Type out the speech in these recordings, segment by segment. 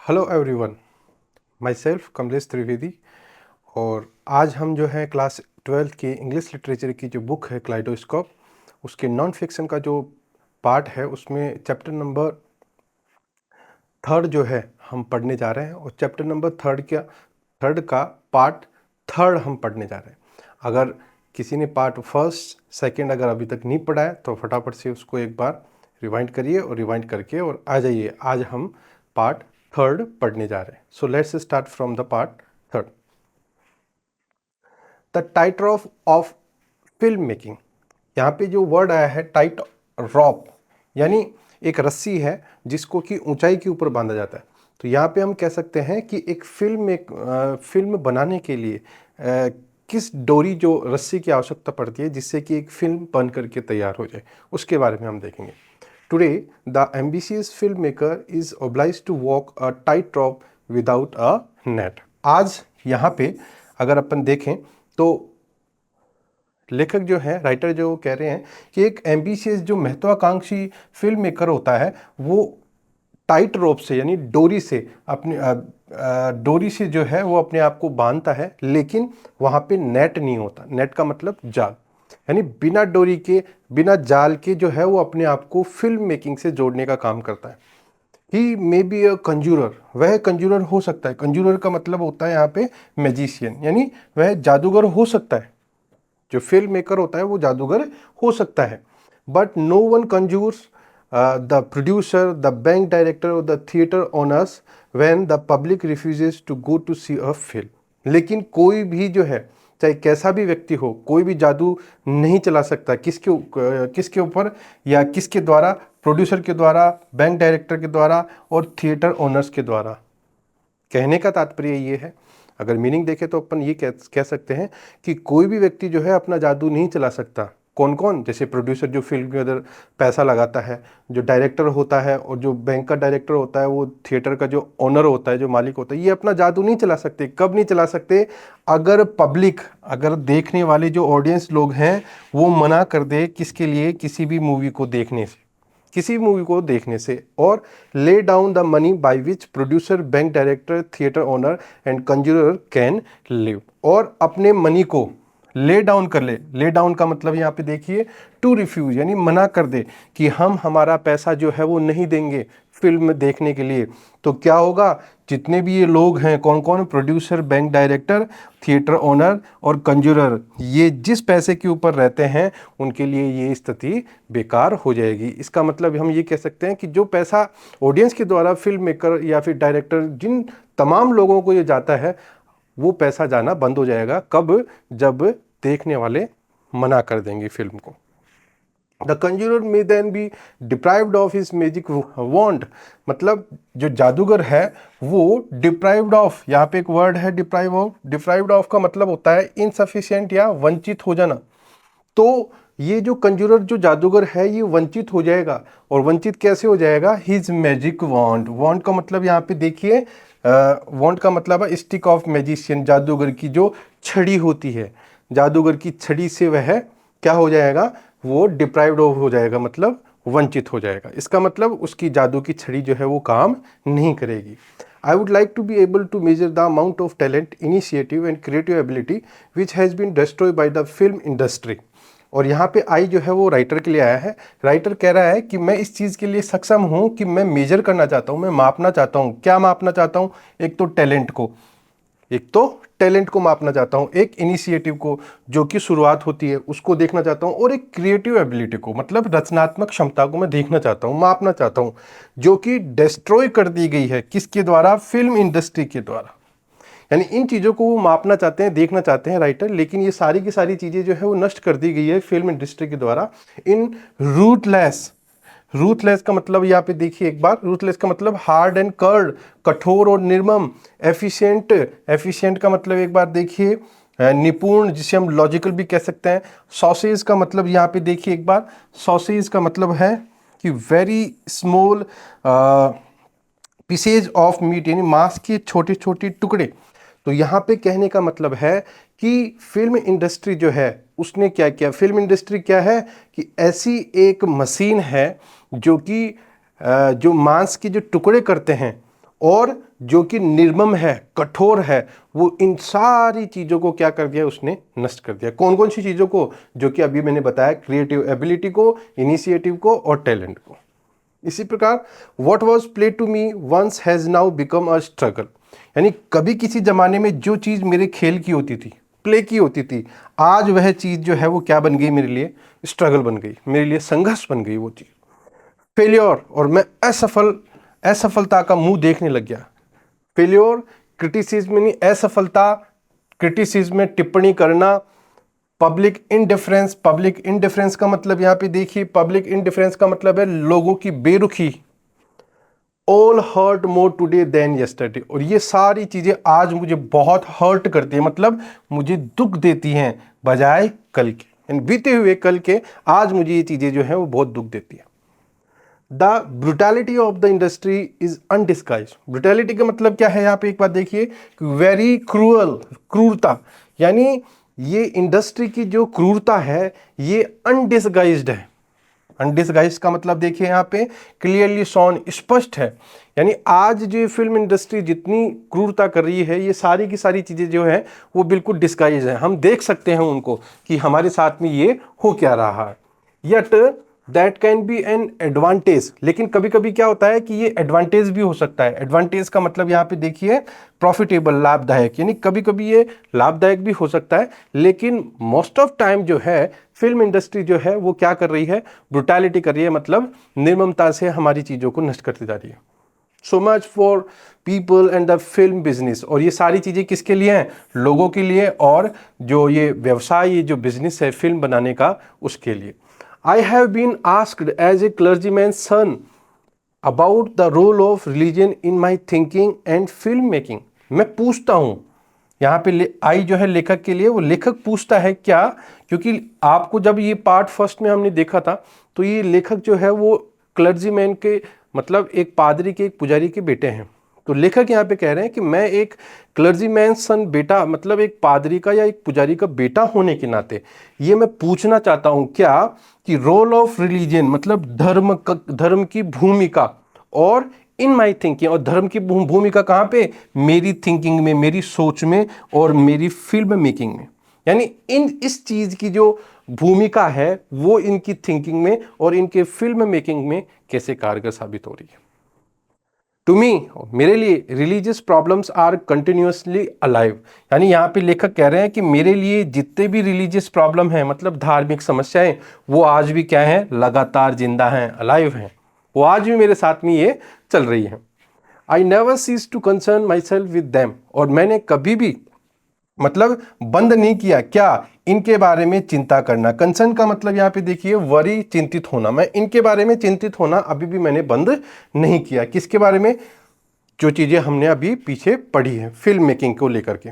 Hello everyone, my self Kamlesh Trivedi. और आज हम जो है क्लास 12 की इंग्लिश लिटरेचर की जो बुक है क्लाइडोस्कोप, उसके नॉन फिक्शन का जो पार्ट है उसमें चैप्टर नंबर 3 जो है हम पढ़ने जा रहे हैं। और चैप्टर नंबर 3 का पार्ट 3 हम पढ़ने जा रहे हैं। अगर किसी ने पार्ट 1, 2 अगर अभी तक नहीं पढ़ा है तो फटाफट से उसको एक बार रिवाइंड करिए और रिवाइंड करके और आ जाइए। आज हम पार्ट 3 पढ़ने जा रहे हैं। So let's start from the part 3। The tight rope of film making. यहाँ पे जो वर्ड आया है टाइट रॉप, यानी एक रस्सी है जिसको कि ऊंचाई के ऊपर बांधा जाता है। तो यहाँ पे हम कह सकते हैं कि एक फिल्म बनाने के लिए किस डोरी जो रस्सी की आवश्यकता पड़ती है जिससे कि एक फिल्म बन करके तैयार हो जाए, उसके बारे में हम देखेंगे। Today the ambitious film maker is obliged to walk a tight rope without a net. आज यहाँ पे अगर अपन देखें तो लेखक जो है, राइटर जो कह रहे हैं कि एक एम्बिशियस जो महत्वाकांक्षी फिल्म मेकर होता है वो टाइट रोप से यानी डोरी से डोरी से जो है वो अपने आप को बांधता है, लेकिन वहाँ पे नेट नहीं होता। नेट का मतलब जाल, यानी बिना डोरी के बिना जाल के जो है वो अपने आप को फिल्म मेकिंग से जोड़ने का काम करता है। ही मे बी अ कंजूरर, वह कंजूरर हो सकता है। कंजूरर का मतलब होता है यहाँ पे मैजिशियन, यानी वह जादूगर हो सकता है। जो फिल्म मेकर होता है वो जादूगर हो सकता है। But no one conjures the producer, the bank director और the theatre owners when the public refuses to go to see a film. लेकिन कोई भी जो है, चाहे कैसा भी व्यक्ति हो, कोई भी जादू नहीं चला सकता किसके ऊपर या किसके द्वारा? प्रोड्यूसर के द्वारा, बैंक डायरेक्टर के द्वारा और थिएटर ओनर्स के द्वारा। कहने का तात्पर्य ये है, अगर मीनिंग देखें तो अपन ये कह सकते हैं कि कोई भी व्यक्ति जो है अपना जादू नहीं चला सकता। कौन कौन? जैसे प्रोड्यूसर जो फिल्म के अंदर पैसा लगाता है, जो डायरेक्टर होता है और जो बैंक का डायरेक्टर होता है, वो थिएटर का जो ओनर होता है, जो मालिक होता है, ये अपना जादू नहीं चला सकते। कब नहीं चला सकते? अगर पब्लिक, अगर देखने वाले जो ऑडियंस लोग हैं वो मना कर दे किसके लिए? किसी भी मूवी को देखने से, किसी मूवी को देखने से। और lay down the money by which producer, bank director, theatre owner and conjurer can live. और अपने मनी को ले डाउन कर ले। ले डाउन का मतलब यहाँ पे देखिए टू रिफ्यूज, यानी मना कर दे कि हम हमारा पैसा जो है वो नहीं देंगे फिल्म देखने के लिए। तो क्या होगा? जितने भी ये लोग हैं, कौन कौन? Producer, bank director, theatre owner और कंज्यूरर, ये जिस पैसे के ऊपर रहते हैं उनके लिए ये स्थिति बेकार हो जाएगी। इसका मतलब हम ये कह सकते हैं कि जो पैसा ऑडियंस के द्वारा फिल्म मेकर या फिर डायरेक्टर, जिन तमाम लोगों को ये जाता है, वो पैसा जाना बंद हो जाएगा। कब? जब देखने वाले मना कर देंगे फिल्म को। The conjurer may then be deprived of his magic wand. मतलब जो जादूगर है वो डिप्राइव्ड ऑफ, यहाँ पे एक वर्ड है डिप्राइव ऑफ। डिप्राइव्ड ऑफ का मतलब होता है इनसफिशिएंट या वंचित हो जाना। तो ये जो कंजूरर, जो जादूगर है, ये वंचित हो जाएगा। और वंचित कैसे हो जाएगा? हिज मैजिक वॉन्ड। वॉन्ड का मतलब यहाँ पे देखिए, वॉन्ड का मतलब है स्टिक ऑफ मैजिशियन, जादूगर की जो छड़ी होती है, जादूगर की छड़ी से वह क्या हो जाएगा? वो डिप्राइव्ड ऑफ हो जाएगा, मतलब वंचित हो जाएगा। इसका मतलब उसकी जादू की छड़ी जो है वो काम नहीं करेगी। I would like to be able to measure the amount of talent, initiative and creative ability which has been destroyed by the film industry। और यहाँ पे आई जो है वो राइटर के लिए आया है। राइटर कह रहा है कि मैं इस चीज़ के लिए सक्षम हूँ कि मैं मेजर करना चाहता हूँ, मैं मापना चाहता हूँ। क्या मापना चाहता हूँ? एक तो टैलेंट को, मापना चाहता हूँ, एक इनिशिएटिव को जो कि शुरुआत होती है उसको देखना चाहता हूँ, और एक क्रिएटिव एबिलिटी को, मतलब रचनात्मक क्षमता को मैं देखना चाहता हूँ, मापना चाहता हूँ, जो कि डिस्ट्रॉय कर दी गई है। किसके द्वारा? फिल्म इंडस्ट्री के द्वारा। यानी इन चीज़ों को वो मापना चाहते हैं, देखना चाहते हैं राइटर, लेकिन ये सारी की सारी चीज़ें जो है वो नष्ट कर दी गई है फिल्म इंडस्ट्री के द्वारा इन रूथलेस। रूथलेस का मतलब यहाँ पे देखिए एक बार, रूथलेस का मतलब हार्ड एंड कर्ड, कठोर और निर्मम। एफिशिएंट, एफिशिएंट का मतलब एक बार देखिए निपुण, जिसे हम लॉजिकल भी कह सकते हैं। सॉसेज का मतलब यहाँ पे देखिए एक बार, सॉसेज का मतलब है कि very small pieces of meat, यानी मांस के छोटे छोटे टुकड़े। तो यहाँ पे कहने का मतलब है कि फिल्म इंडस्ट्री जो है उसने क्या किया? फिल्म इंडस्ट्री क्या है कि ऐसी एक मशीन है जो कि जो मांस के जो टुकड़े करते हैं और जो कि निर्मम है, कठोर है, वो इन सारी चीज़ों को क्या कर दिया, उसने नष्ट कर दिया। कौन कौन सी चीज़ों को? जो कि अभी मैंने बताया, क्रिएटिव एबिलिटी को, इनिशिएटिव को और टैलेंट को। इसी प्रकार what was play to me once has now become a struggle, यानी कभी किसी ज़माने में जो चीज़ मेरे खेल की होती थी, प्ले की होती थी, आज वह चीज़ जो है वो क्या बन गई, मेरे लिए स्ट्रगल बन गई, मेरे लिए संघर्ष बन गई वो चीज़, फेलियर, और मैं असफलता का मुंह देखने लग गया। फेलियर, क्रिटिसिज्म यानी असफलता, क्रिटिसिज्म में टिप्पणी करना, पब्लिक इंडिफरेंस का मतलब यहाँ पे देखिए, पब्लिक इंडिफरेंस का मतलब है लोगों की बेरुखी। All hurt more today than yesterday, और ये सारी चीज़ें आज मुझे बहुत हर्ट करती है, मतलब मुझे दुख देती हैं बजाय कल के, यानी बीते हुए कल के आज मुझे ये चीज़ें जो है वो बहुत दुख देती है। The brutality of the industry is undisguised. Brutality का मतलब क्या है यहाँ पे एक बात देखिए, वेरी क्रूअल, क्रूरता, यानी ये इंडस्ट्री की जो क्रूरता है ये अनडिस्गाइज्ड है। अनडिस्गाइज्ड का मतलब देखिए यहाँ पे क्लियरली शॉन, स्पष्ट है, यानी आज जो फिल्म इंडस्ट्री जितनी क्रूरता कर रही है, ये सारी की सारी चीज़ें जो है वो बिल्कुल डिस्गाइज है, हम देख सकते हैं उनको कि हमारे साथ में ये हो क्या रहा है। Yet that can be an advantage, लेकिन कभी कभी क्या होता है कि ये एडवांटेज भी हो सकता है। एडवांटेज का मतलब यहाँ पे देखिए प्रॉफिटेबल, लाभदायक, यानी कभी कभी ये लाभदायक भी हो सकता है, लेकिन मोस्ट ऑफ टाइम जो है फिल्म इंडस्ट्री जो है वो क्या कर रही है, ब्रुटैलिटी कर रही है, मतलब निर्ममता से हमारी चीज़ों को नष्ट करती जा रही है। So much for people and the film business, और ये सारी चीज़ें किसके लिए हैं, लोगों के लिए, और जो ये व्यवसाय, ये जो बिजनेस है फिल्म बनाने का, उसके लिए। I have been asked as a clergyman's son about the role of religion in my thinking and film making। मैं पूछता हूँ, यहाँ पे आई जो है लेखक के लिए, वो लेखक पूछता है क्या, क्योंकि आपको जब ये पार्ट फर्स्ट में हमने देखा था तो ये लेखक जो है वो क्लर्जीमैन के, मतलब एक पादरी के, एक पुजारी के बेटे हैं। तो लेखक यहाँ पे कह रहे हैं कि मैं एक क्लर्जीमैन सन बेटा, मतलब एक पादरी का या एक पुजारी का बेटा होने के नाते ये मैं पूछना चाहता हूँ क्या, कि रोल ऑफ रिलीजन, मतलब धर्म की भूमिका, और इन माई थिंकिंग, और धर्म की भूमिका कहाँ पे, मेरी थिंकिंग में, मेरी सोच में, और मेरी फिल्म मेकिंग में, यानी इस चीज़ की जो भूमिका है वो इनकी थिंकिंग में और इनके फिल्म मेकिंग में कैसे कारगर साबित हो रही है। टू मी, मेरे लिए religious problems are continuously alive, यानी यहाँ पे लेखक कह रहे हैं कि मेरे लिए जितने भी रिलीजियस प्रॉब्लम हैं, मतलब धार्मिक समस्याएं, वो आज भी क्या हैं, लगातार जिंदा हैं, अलाइव हैं, वो आज भी मेरे साथ में ये चल रही हैं। I never cease to concern myself with them, और मैंने कभी भी, मतलब बंद नहीं किया क्या, इनके बारे में चिंता करना। कंसर्न का मतलब यहाँ पे देखिए वरी, चिंतित होना, मैं इनके बारे में चिंतित होना अभी भी मैंने बंद नहीं किया। किसके बारे में, जो चीज़ें हमने अभी पीछे पढ़ी है फिल्म मेकिंग को लेकर के।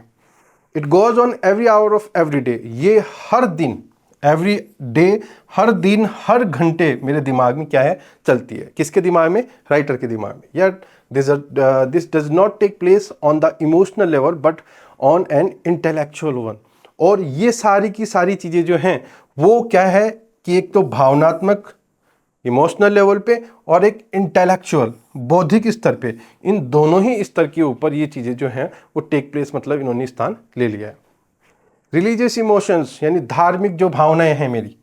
It goes on every hour of every day, ये हर दिन, एवरी डे, हर दिन, हर घंटे मेरे दिमाग में क्या है, चलती है। किसके दिमाग में, राइटर के दिमाग में। Yet this does not take place on the emotional level but on an intellectual one, और ये सारी की सारी चीज़ें जो हैं वो क्या है कि एक तो भावनात्मक, इमोशनल लेवल पे, और एक इंटेलेक्चुअल, बौद्धिक स्तर पे, इन दोनों ही स्तर के ऊपर ये चीज़ें जो हैं वो टेक प्लेस, मतलब इन्होंने स्थान ले लिया है। रिलीजियस इमोशंस, यानी धार्मिक जो भावनाएं हैं मेरी।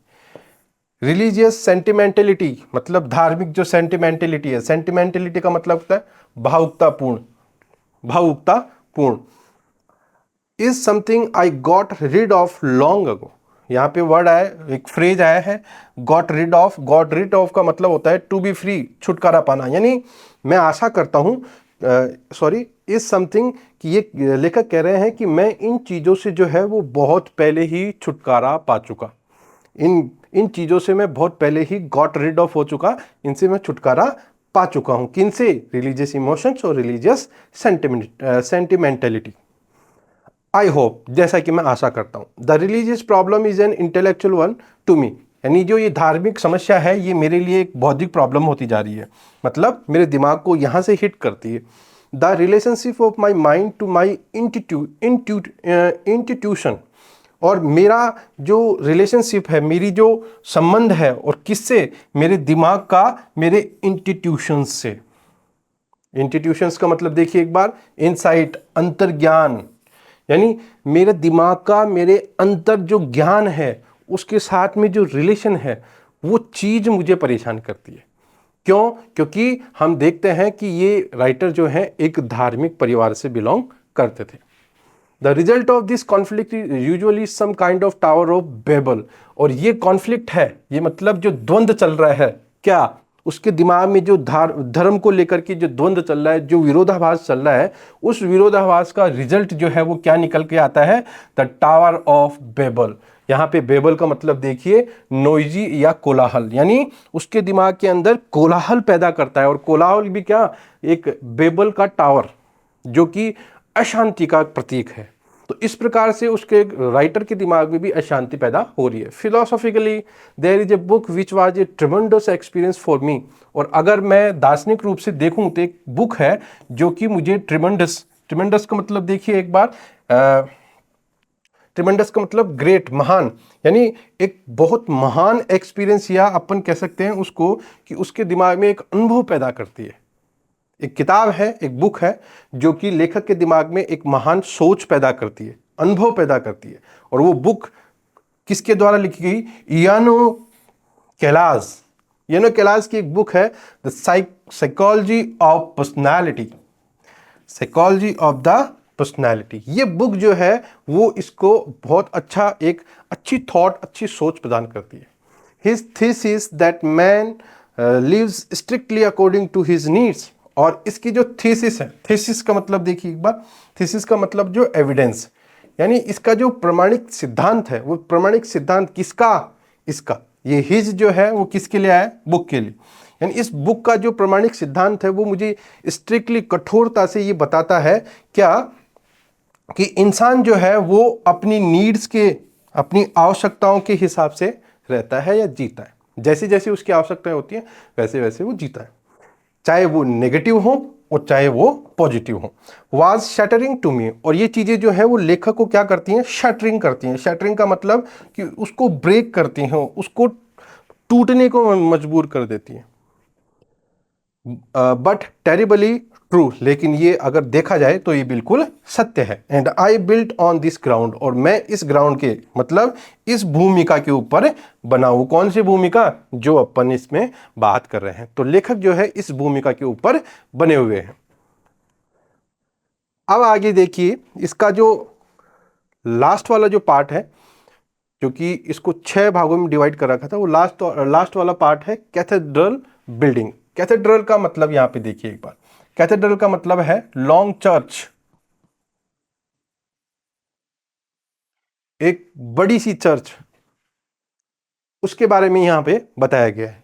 रिलीजियस सेंटिमेंटलिटी, मतलब धार्मिक जो सेंटिमेंटलिटी है, सेंटिमेंटलिटी का मतलब होता है भावुकतापूर्ण, भावुकतापूर्ण। Is something I got rid of long ago, यहाँ पे वर्ड आया, एक फ्रेज आया है got rid of. Got rid of का मतलब होता है टू बी फ्री, छुटकारा पाना, यानी मैं आशा करता हूँ, सॉरी, इज समथिंग, कि ये लेखक कह रहे हैं कि मैं इन चीज़ों से जो है वो बहुत पहले ही छुटकारा पा चुका, इन चीज़ों से मैं बहुत पहले ही गॉट रिड ऑफ हो चुका, इनसे मैं छुटकारा पा चुका हूँ। किनसे, रिलीजियस इमोशंस और रिलीजियस सेंटिमेंटलिटी। आई होप, जैसा कि मैं आशा करता हूँ, the religious problem is an intellectual one to me, यानी जो ये धार्मिक समस्या है ये मेरे लिए एक बौद्धिक प्रॉब्लम होती जा रही है, मतलब मेरे दिमाग को यहाँ से हिट करती है। The relationship of my mind to my institution, और मेरा जो रिलेशनशिप है, मेरी जो संबंध है, और किससे, मेरे दिमाग का मेरे इंस्टीट्यूशन से। इंस्टीट्यूशंस का मतलब देखिए एक बार, इनसाइट अंतर्ज्ञान, यानी मेरे दिमाग का मेरे अंतर जो ज्ञान है उसके साथ में जो रिलेशन है वो चीज़ मुझे परेशान करती है। क्यों? क्योंकि हम देखते हैं कि ये राइटर जो हैं एक धार्मिक परिवार से बिलोंग करते थे। The result of this conflict usually some kind of tower of Babel. और ये कॉन्फ्लिक्ट है, ये मतलब जो द्वंद्व चल रहा है, क्या उसके दिमाग में जो धर्म को लेकर के जो द्वंद्व चल रहा है, जो विरोधाभास चल रहा है, उस विरोधाभास का रिजल्ट जो है वो क्या निकल के आता है? The tower of Babel. यहाँ पे बेबल का मतलब देखिए नोइजी या कोलाहल, यानी उसके दिमाग के अंदर कोलाहल पैदा करता है। और कोलाहल भी क्या? एक बेबल का टावर जो कि अशांति का प्रतीक है। तो इस प्रकार से उसके राइटर के दिमाग में भी अशांति पैदा हो रही है। Philosophically there is a book which was a tremendous experience for me. और अगर मैं दार्शनिक रूप से देखूं तो एक बुक है जो कि मुझे ट्रेमेंडस का मतलब देखिए एक बार, ट्रेमेंडस का मतलब ग्रेट, महान, यानी एक बहुत महान एक्सपीरियंस, या अपन कह सकते हैं उसको कि उसके दिमाग में एक अनुभव पैदा करती है। एक किताब है, एक बुक है जो कि लेखक के दिमाग में एक महान सोच पैदा करती है, अनुभव पैदा करती है। और वो बुक किसके द्वारा लिखी गई? इयानो कैलास। इयानो कैलास की एक बुक है the psychology of personality, psychology of the personality. ये बुक जो है वो इसको बहुत अच्छा, एक अच्छी थॉट, अच्छी सोच प्रदान करती है। His thesis that man lives strictly according to his needs. और इसकी जो थीसिस है, थीसिस का मतलब देखिए एक बार, थीसिस का मतलब जो एविडेंस, यानी इसका जो प्रमाणिक सिद्धांत है, वो प्रमाणिक सिद्धांत किसका? इसका। ये हिज जो है वो किसके लिए आया? बुक के लिए। यानी इस बुक का जो प्रमाणिक सिद्धांत है वो मुझे स्ट्रिक्टली, कठोरता से ये बताता है क्या? कि इंसान जो है वो अपनी नीड्स के, अपनी आवश्यकताओं के हिसाब से रहता है या जीता है। जैसे जैसे उसकी आवश्यकताएं होती हैं वैसे वैसे वो जीता है, चाहे वो नेगेटिव हो और चाहे वो पॉजिटिव हो। Was shattering to me. और ये चीज़ें जो है वो लेखक को क्या करती हैं? शटरिंग करती हैं। शटरिंग का मतलब कि उसको ब्रेक करती हैं, उसको टूटने को मजबूर कर देती हैं। बट टेरिबली ट्रू, लेकिन ये अगर देखा जाए तो ये बिल्कुल सत्य है। And I built on this ground. और मैं इस ग्राउंड के मतलब इस भूमिका के ऊपर बना हूं। कौन सी भूमिका? जो अपन इसमें बात कर रहे हैं। तो लेखक जो है इस भूमिका के ऊपर बने हुए हैं। अब आगे देखिए, इसका जो लास्ट वाला जो पार्ट है, जो कि इसको 6 भागों में डिवाइड कर रखा था, वो लास्ट वाला पार्ट है कैथेड्रल बिल्डिंग। कैथेड्रल का मतलब यहां पे देखिए एक बार, कैथेड्रल का मतलब है लॉन्ग चर्च, एक बड़ी सी चर्च, उसके बारे में यहां पे बताया गया है।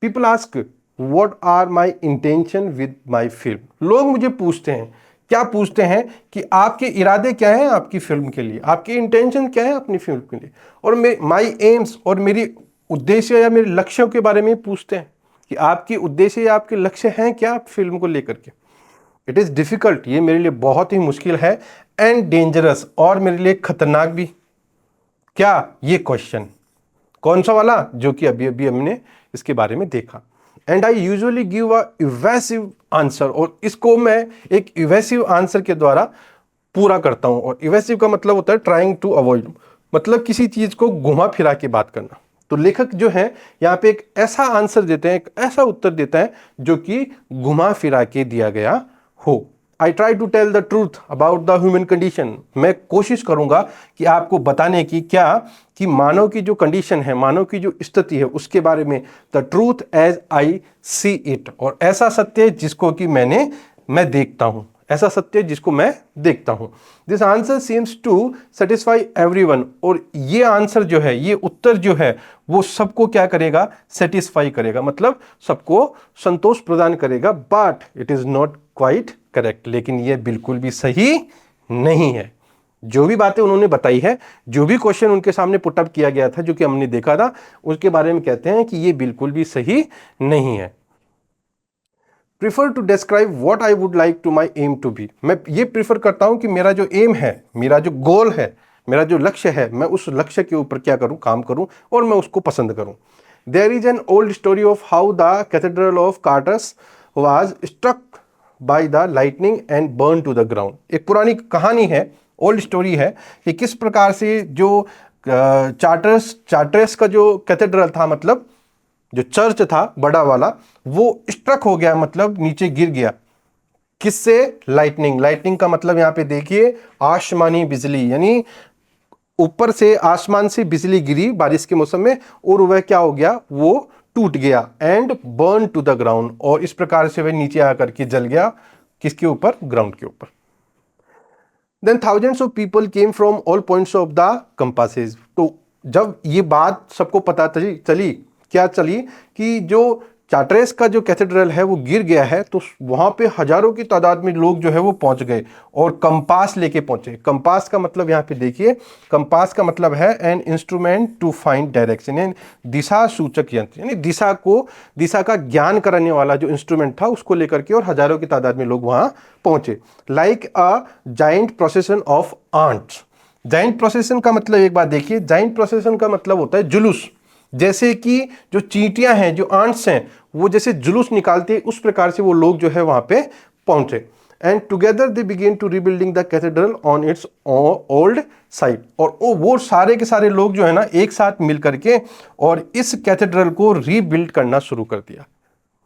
People ask what are my intention with my film. लोग मुझे पूछते हैं, क्या पूछते हैं? कि आपके इरादे क्या हैं आपकी फिल्म के लिए, आपके इंटेंशन क्या है अपनी फिल्म के लिए। और माई एम्स, और मेरी उद्देश्य या मेरे लक्ष्यों के बारे में पूछते हैं कि आपके उद्देश्य या आपके लक्ष्य हैं क्या फिल्म को लेकर के। इट इज़ डिफ़िकल्ट, ये मेरे लिए बहुत ही मुश्किल है, एंड डेंजरस, और मेरे लिए खतरनाक भी। क्या? ये क्वेश्चन कौन सा वाला? जो कि अभी अभी हमने इसके बारे में देखा। And I usually give a evasive answer. और इसको मैं एक इवेसिव आंसर के द्वारा पूरा करता हूं। और इवेसिव का मतलब होता है ट्राइंग टू अवॉइड, मतलब किसी चीज को घुमा फिरा के बात करना। तो लेखक जो है यहाँ पे एक ऐसा आंसर देते हैं, एक ऐसा उत्तर देता है जो कि घुमा फिरा के दिया गया हो। I try to tell the truth about the human condition. मैं कोशिश करूंगा कि आपको बताने की, क्या कि मानव की जो कंडीशन है, मानव की जो स्थिति है उसके बारे में, the truth as I see it. और ऐसा सत्य जिसको कि मैं देखता हूं, ऐसा सत्य जिसको मैं देखता हूं। This answer seems to satisfy everyone. और ये आंसर जो है, ये उत्तर जो है वो सबको क्या करेगा? सेटिस्फाई करेगा, मतलब सबको संतोष प्रदान करेगा। But it is not quite correct, लेकिन ये बिल्कुल भी सही नहीं है। जो भी बातें उन्होंने बताई है, जो भी क्वेश्चन उनके सामने पुटअप किया गया था, जो कि हमने देखा था, उसके बारे में कहते हैं कि ये बिल्कुल भी सही नहीं है। Prefer to describe what I would like to my aim to be. मैं ये प्रीफर करता हूं कि मेरा जो एम है, मेरा जो गोल है, मेरा जो लक्ष्य है, मैं उस लक्ष्य के ऊपर क्या करूं? काम करूं, और मैं उसको पसंद करूं। There is an old story of how the cathedral of Chartres was struck by the lightning and burn to the ground. एक पुरानी कहानी है, ओल्ड स्टोरी है कि किस प्रकार से जो चार्टर्स का जो कैथेड्रल था, मतलब जो चर्च था बड़ा वाला, वो स्ट्रक हो गया, मतलब नीचे गिर गया। किससे? लाइटनिंग। लाइटनिंग का मतलब यहां पे देखिए आसमानी बिजली, यानी ऊपर से आसमान से बिजली गिरी बारिश के मौसम में और वह क्या हो गया, वो टूट गया। And burn to the ground, और इस प्रकार से वह नीचे आकर के जल गया। किसके ऊपर? ग्राउंड के ऊपर। Then thousands of people came from all points of the compasses. तो जब ये बात सबको पता चली क्या चली कि जो चार्टरेस का जो कैथेड्रल है वो गिर गया है, तो वहां पे हजारों की तादाद में लोग जो है वो पहुंच गए और कंपास लेके पहुंचे। कंपास का मतलब यहां पे देखिए, कंपास का मतलब है an instrument to find direction, यानी दिशा सूचक यंत्र, यानी दिशा का ज्ञान कराने वाला जो इंस्ट्रूमेंट था उसको लेकर के, और हजारों की तादाद में लोग वहां पहुंचे। Like a giant procession of ants. Giant procession का मतलब एक बात देखिए, जाइंट प्रोसेशन का मतलब होता है जुलूस। जैसे कि जो चींटियां हैं, जो आंट्स हैं, वो जैसे जुलूस निकालते हैं, उस प्रकार से वो लोग जो है वहां पे पहुंचे। And together they began to rebuilding the cathedral on its old site. और वो सारे के सारे लोग जो है ना एक साथ मिल करके और इस कैथेड्रल को रीबिल्ड करना शुरू कर दिया,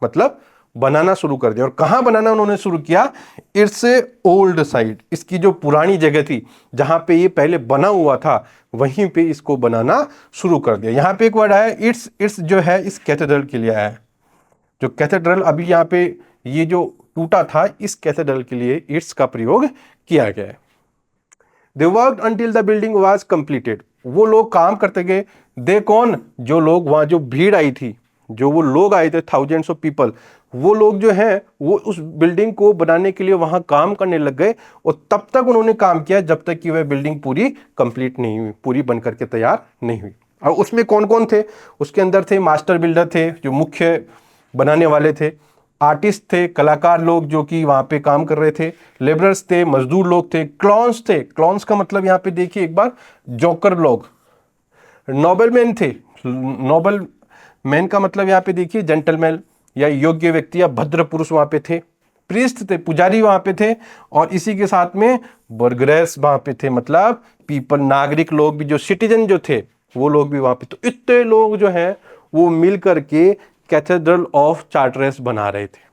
मतलब बनाना शुरू कर दिया। और कहां बनाना उन्होंने शुरू किया? इट्स ओल्ड साइट, इसकी जो पुरानी जगह थी जहां पे ये पहले बना हुआ था, वहीं पे इसको बनाना शुरू कर दिया। यहां पे एक वर्ड आया इट्स जो है इस कैथेड्रल के लिए आया है। जो कैथेड्रल अभी यहां पे ये जो टूटा था, इस कैथेड्रल के लिए इट्स का प्रयोग किया गया है। They worked until the building was completed. वो लोग काम करते गए। दे कौन? जो लोग वहां, जो भीड़ आई थी, जो वो लोग आए थे, थाउजेंड्स ऑफ पीपल, वो लोग जो हैं वो उस बिल्डिंग को बनाने के लिए वहां काम करने लग गए। और तब तक उन्होंने काम किया जब तक कि वह बिल्डिंग पूरी कंप्लीट नहीं हुई, पूरी बनकर के तैयार नहीं हुई। और उसमें कौन कौन थे? उसके अंदर थे मास्टर बिल्डर थे, जो मुख्य बनाने वाले थे, आर्टिस्ट थे, कलाकार लोग जो कि वहां पे काम कर रहे थे, लेबरर्स थे, मजदूर लोग थे, क्लॉन्स थे। क्लॉन्स का मतलब यहां पे देखिए एक बार, जोकर लोग। नोबलमैन थे। नोबल मैन का मतलब यहां पे देखिए जेंटलमैन या योग्य व्यक्ति या भद्र पुरुष वहां पे थे। प्रीस्ट थे, पुजारी वहां पे थे। और इसी के साथ में बर्गरेस वहां पे थे, मतलब पीपल, नागरिक लोग भी, जो सिटीजन जो थे वो लोग भी वहां पे। तो इतने लोग जो हैं वो मिल करके कैथेड्रल ऑफ चार्टरेस बना रहे थे।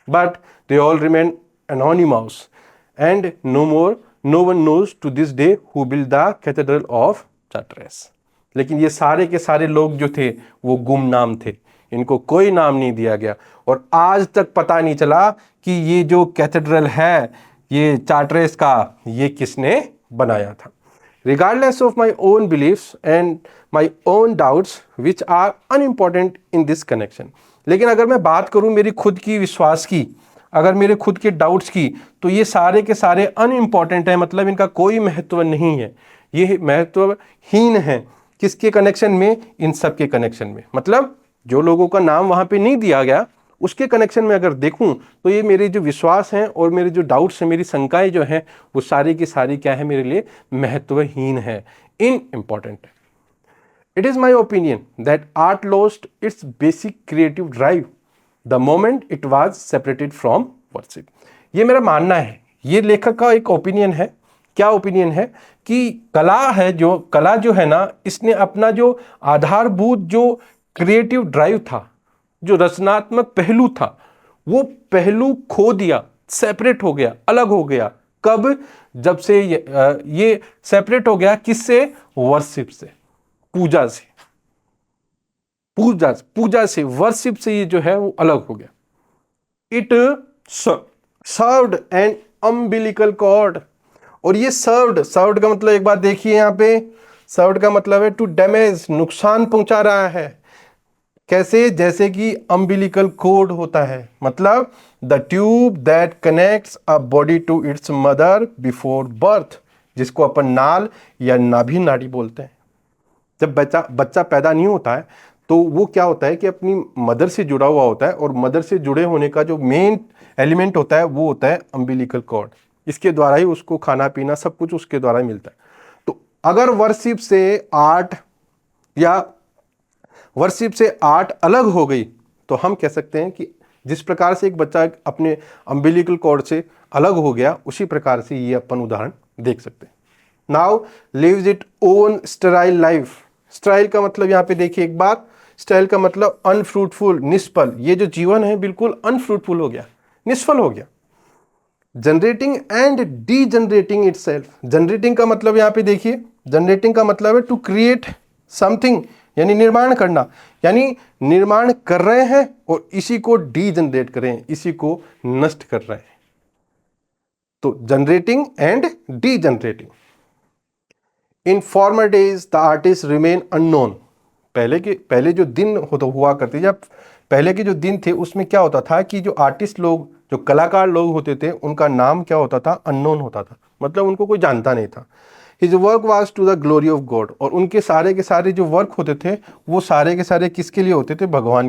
But they all remain anonymous and no one knows to this day who build the cathedral of Chartres. लेकिन ये सारे के सारे लोग जो थे वो गुमनाम थे, इनको कोई नाम नहीं दिया गया और आज तक पता नहीं चला कि ये जो कैथेड्रल है, ये चार्टरेस का, ये किसने बनाया था। Regardless of my own beliefs and my own doubts which are unimportant in this connection। लेकिन अगर मैं बात करूं मेरी खुद की विश्वास की, अगर मेरे खुद के डाउट्स की, तो ये सारे के सारे अनइम्पॉर्टेंट है, मतलब इनका कोई महत्व नहीं है, ये महत्वहीन है। किसके कनेक्शन में? इन सब के कनेक्शन में। मतलब जो लोगों का नाम वहां पे नहीं दिया गया उसके कनेक्शन में अगर देखूं तो ये मेरे जो विश्वास हैं और मेरे जो डाउट्स हैं, मेरी शंकाएं जो हैं, वो सारी की सारी क्या है, मेरे लिए महत्वहीन है, इनइम्पॉर्टेंट है। It is my opinion that art lost its basic creative drive the moment it was separated from worship. ये मेरा मानना है, ये लेखक का एक ओपिनियन है। क्या ओपिनियन है? कि कला जो है ना, इसने अपना जो आधारभूत जो क्रिएटिव ड्राइव था, जो रचनात्मक पहलू था, वो पहलू खो दिया, सेपरेट हो गया, अलग हो गया। कब? जब से ये सेपरेट हो गया। किससे? वर्शिप से, पूजा से, पूजा से, वर्शिप से ये जो है वो अलग हो गया। It served an umbilical cord. और ये सर्व्ड का मतलब एक बार देखिए यहां पे, सर्व्ड का मतलब है टू डैमेज, नुकसान पहुंचा रहा है। कैसे? जैसे कि अम्बिलिकल कोड होता है, मतलब the tube that connects a body to its mother before birth, जिसको अपन नाल या नाभि नाड़ी बोलते हैं। जब बच्चा पैदा नहीं होता है तो वो क्या होता है कि अपनी मदर से जुड़ा हुआ होता है, और मदर से जुड़े होने का जो मेन एलिमेंट होता है वो होता है अम्बिलिकल कॉर्ड। इसके द्वारा ही उसको खाना पीना सब कुछ उसके द्वारा ही मिलता है। तो अगर वर्शिप से आर्ट अलग हो गई तो हम कह सकते हैं कि जिस प्रकार से एक बच्चा अपने अम्बिलिकल कॉर्ड से अलग हो गया, उसी प्रकार से ये अपन उदाहरण देख सकते हैं। Now lives it own sterile life. Sterile का मतलब यहाँ पे देखिए एक बार, स्टेराइल का मतलब अनफ्रूटफुल, निष्फल। ये जो जीवन है बिल्कुल अनफ्रूटफुल हो गया, निष्फल हो गया। Generating and degenerating itself. Generating का मतलब यहाँ पे देखिए, जनरेटिंग का मतलब है टू क्रिएट समथिंग, यानी निर्माण करना, यानी निर्माण कर रहे हैं और इसी को डीजनरेट कर रहे हैं, इसी को नष्ट कर रहे हैं। तो generating and degenerating. In former days the artist remain unknown. पहले जो दिन हुआ करते, जब पहले के जो दिन थे उसमें क्या होता था कि जो आर्टिस्ट लोग, जो कलाकार लोग होते थे, उनका नाम क्या होता था, अननोन होता था, मतलब उनको कोई जानता नहीं था। His work was to the glory of God. और उनके सारे के सारे जो वर्क होते थे वो सारे के सारे किसके लिए होते थे, भगवान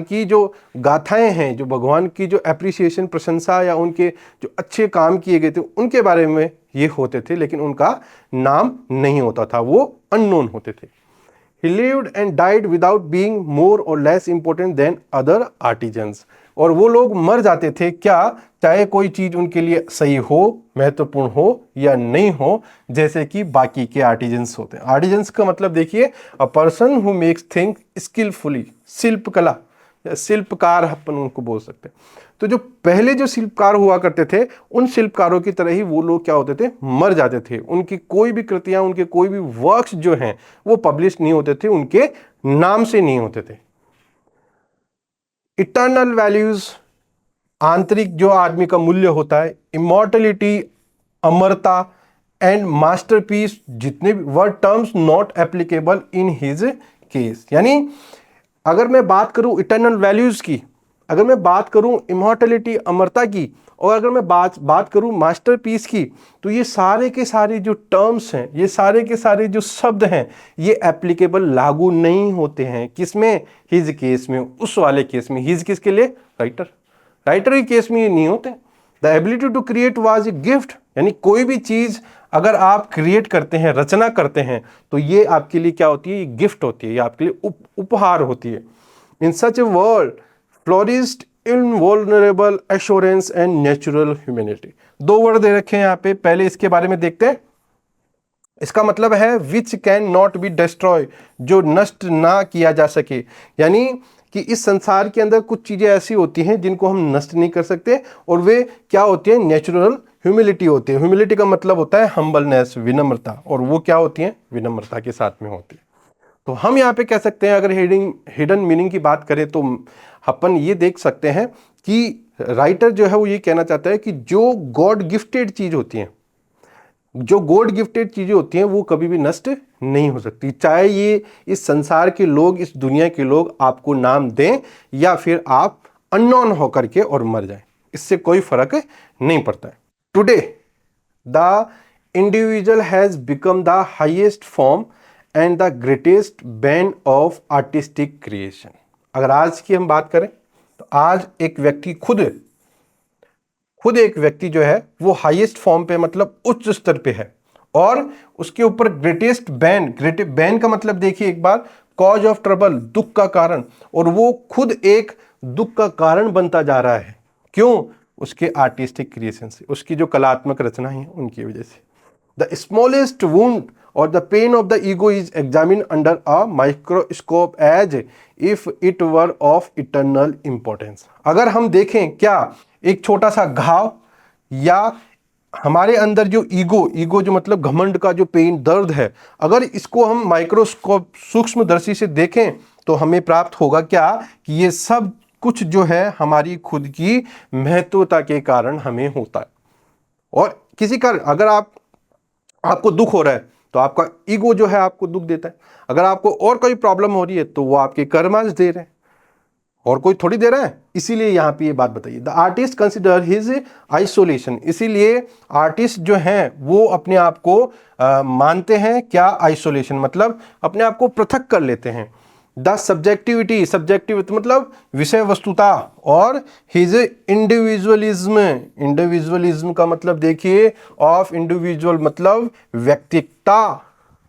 की जो गाथाएं हैं, जो भगवान की जो एप्रिसिएशन, प्रशंसा या उनके जो अच्छे काम किए गए थे उनके बारे में ये होते थे, लेकिन उनका नाम नहीं होता था, वो अननोन होते थे। He lived and died without being more or less important than other artisans। और वो लोग मर जाते थे क्या, चाहे कोई चीज उनके लिए सही हो, महत्वपूर्ण हो या नहीं हो, जैसे कि बाकी के आर्टिजन्स होते हैं। आर्टिजन्स का मतलब देखिए, a person who makes thing skilfully, शिल्पकला या शिल्पकार अपन उनको बोल सकते हैं। तो जो पहले जो शिल्पकार हुआ करते थे, उन शिल्पकारों की तरह ही वो लोग क्या होते थे, मर जाते थे। उनकी कोई भी कृतियां, उनके कोई भी वर्क्स जो हैं वो पब्लिश नहीं होते थे, उनके नाम से नहीं होते थे। इटर्नल वैल्यूज, आंतरिक जो आदमी का मूल्य होता है, इमॉर्टलिटी, अमरता, एंड मास्टरपीस, जितने भी word terms not applicable in his case. यानी अगर मैं बात करूं इटर्नल वैल्यूज की, अगर मैं बात करूं इमॉर्टलिटी, अमरता की, और अगर मैं बात करूं मास्टरपीस की, तो ये सारे के सारे जो टर्म्स हैं, ये सारे के सारे जो शब्द हैं, ये एप्लीकेबल, लागू नहीं होते हैं। किसमें, हिज केस में, उस वाले केस में। हिज किसके लिए, राइटर के केस में ये नहीं होते। The ability to create was a gift. यानी कोई भी चीज अगर आप क्रिएट करते हैं, रचना करते हैं, तो ये आपके लिए क्या होती है, ये गिफ्ट होती है, ये आपके लिए उपहार होती है। In such a world flourished invulnerable assurance and natural humanity. दो वर्ड दे रखे हैं यहाँ पे, पहले इसके बारे में देखते हैं। इसका मतलब है which can not be destroy, जो नष्ट ना किया जा सके। यानी कि इस संसार के अंदर कुछ चीजें ऐसी होती हैं जिनको हम नष्ट नहीं कर सकते, और वे क्या होती हैं, नेचुरल ह्यूमिलिटी होती है। ह्यूमिलिटी का मतलब होता है हम्बलनेस, विनम्रता, और वो क्या होती है, विनम्रता के साथ में होती है। तो हम यहाँ पे कह सकते हैं, अगर हिडन मीनिंग की बात करें तो अपन ये देख सकते हैं कि राइटर जो है वो ये कहना चाहता है कि जो गॉड गिफ्टेड चीज होती हैं, जो गॉड गिफ्टेड चीजें होती हैं, वो कभी भी नष्ट नहीं हो सकती। चाहे ये इस संसार के लोग, इस दुनिया के लोग आपको नाम दें, या फिर आप अननोन होकर के और मर जाएं, इससे कोई फर्क नहीं पड़ता है। Today the individual has become the highest form and the greatest band of artistic creation. अगर आज की हम बात करें तो आज एक व्यक्ति खुद एक व्यक्ति जो है वो हाईएस्ट फॉर्म पे, मतलब उच्च स्तर पे है, और उसके ऊपर ग्रेटेस्ट बैंड का मतलब देखिए एक बार, कॉज ऑफ ट्रबल, दुख का कारण, और वो खुद एक दुख का कारण बनता जा रहा है। क्यों, उसके आर्टिस्टिक क्रिएशन से, उसकी जो कलात्मक रचना है उनकी वजह से। The smallest wound or the pain of the ego is examine under a microscope as if it were of eternal importance. अगर हम देखें क्या, एक छोटा सा घाव या हमारे अंदर जो ईगो जो मतलब घमंड का जो पेन, दर्द है, अगर इसको हम माइक्रोस्कोप, सूक्ष्मदर्शी से देखें तो हमें प्राप्त होगा क्या, कि ये सब कुछ जो है हमारी खुद की महत्वता के कारण हमें होता है। और किसी कारण अगर आपको दुख हो रहा है तो आपका ईगो जो है आपको दुख देता है। अगर आपको और कोई प्रॉब्लम हो रही है तो वो आपके कर्मांश दे रहे हैं, और कोई थोड़ी दे रहा है। इसीलिए यहां पे ये बात बताइए, the artist consider his isolation. इसीलिए आर्टिस्ट जो हैं वो अपने आप को मानते हैं क्या, आइसोलेशन, मतलब अपने आप को पृथक कर लेते हैं। द सब्जेक्टिव मतलब विषय वस्तुता, और हिज इंडिविजुअलिज्म का मतलब देखिए, ऑफ इंडिविजुअल मतलब व्यक्तिगता,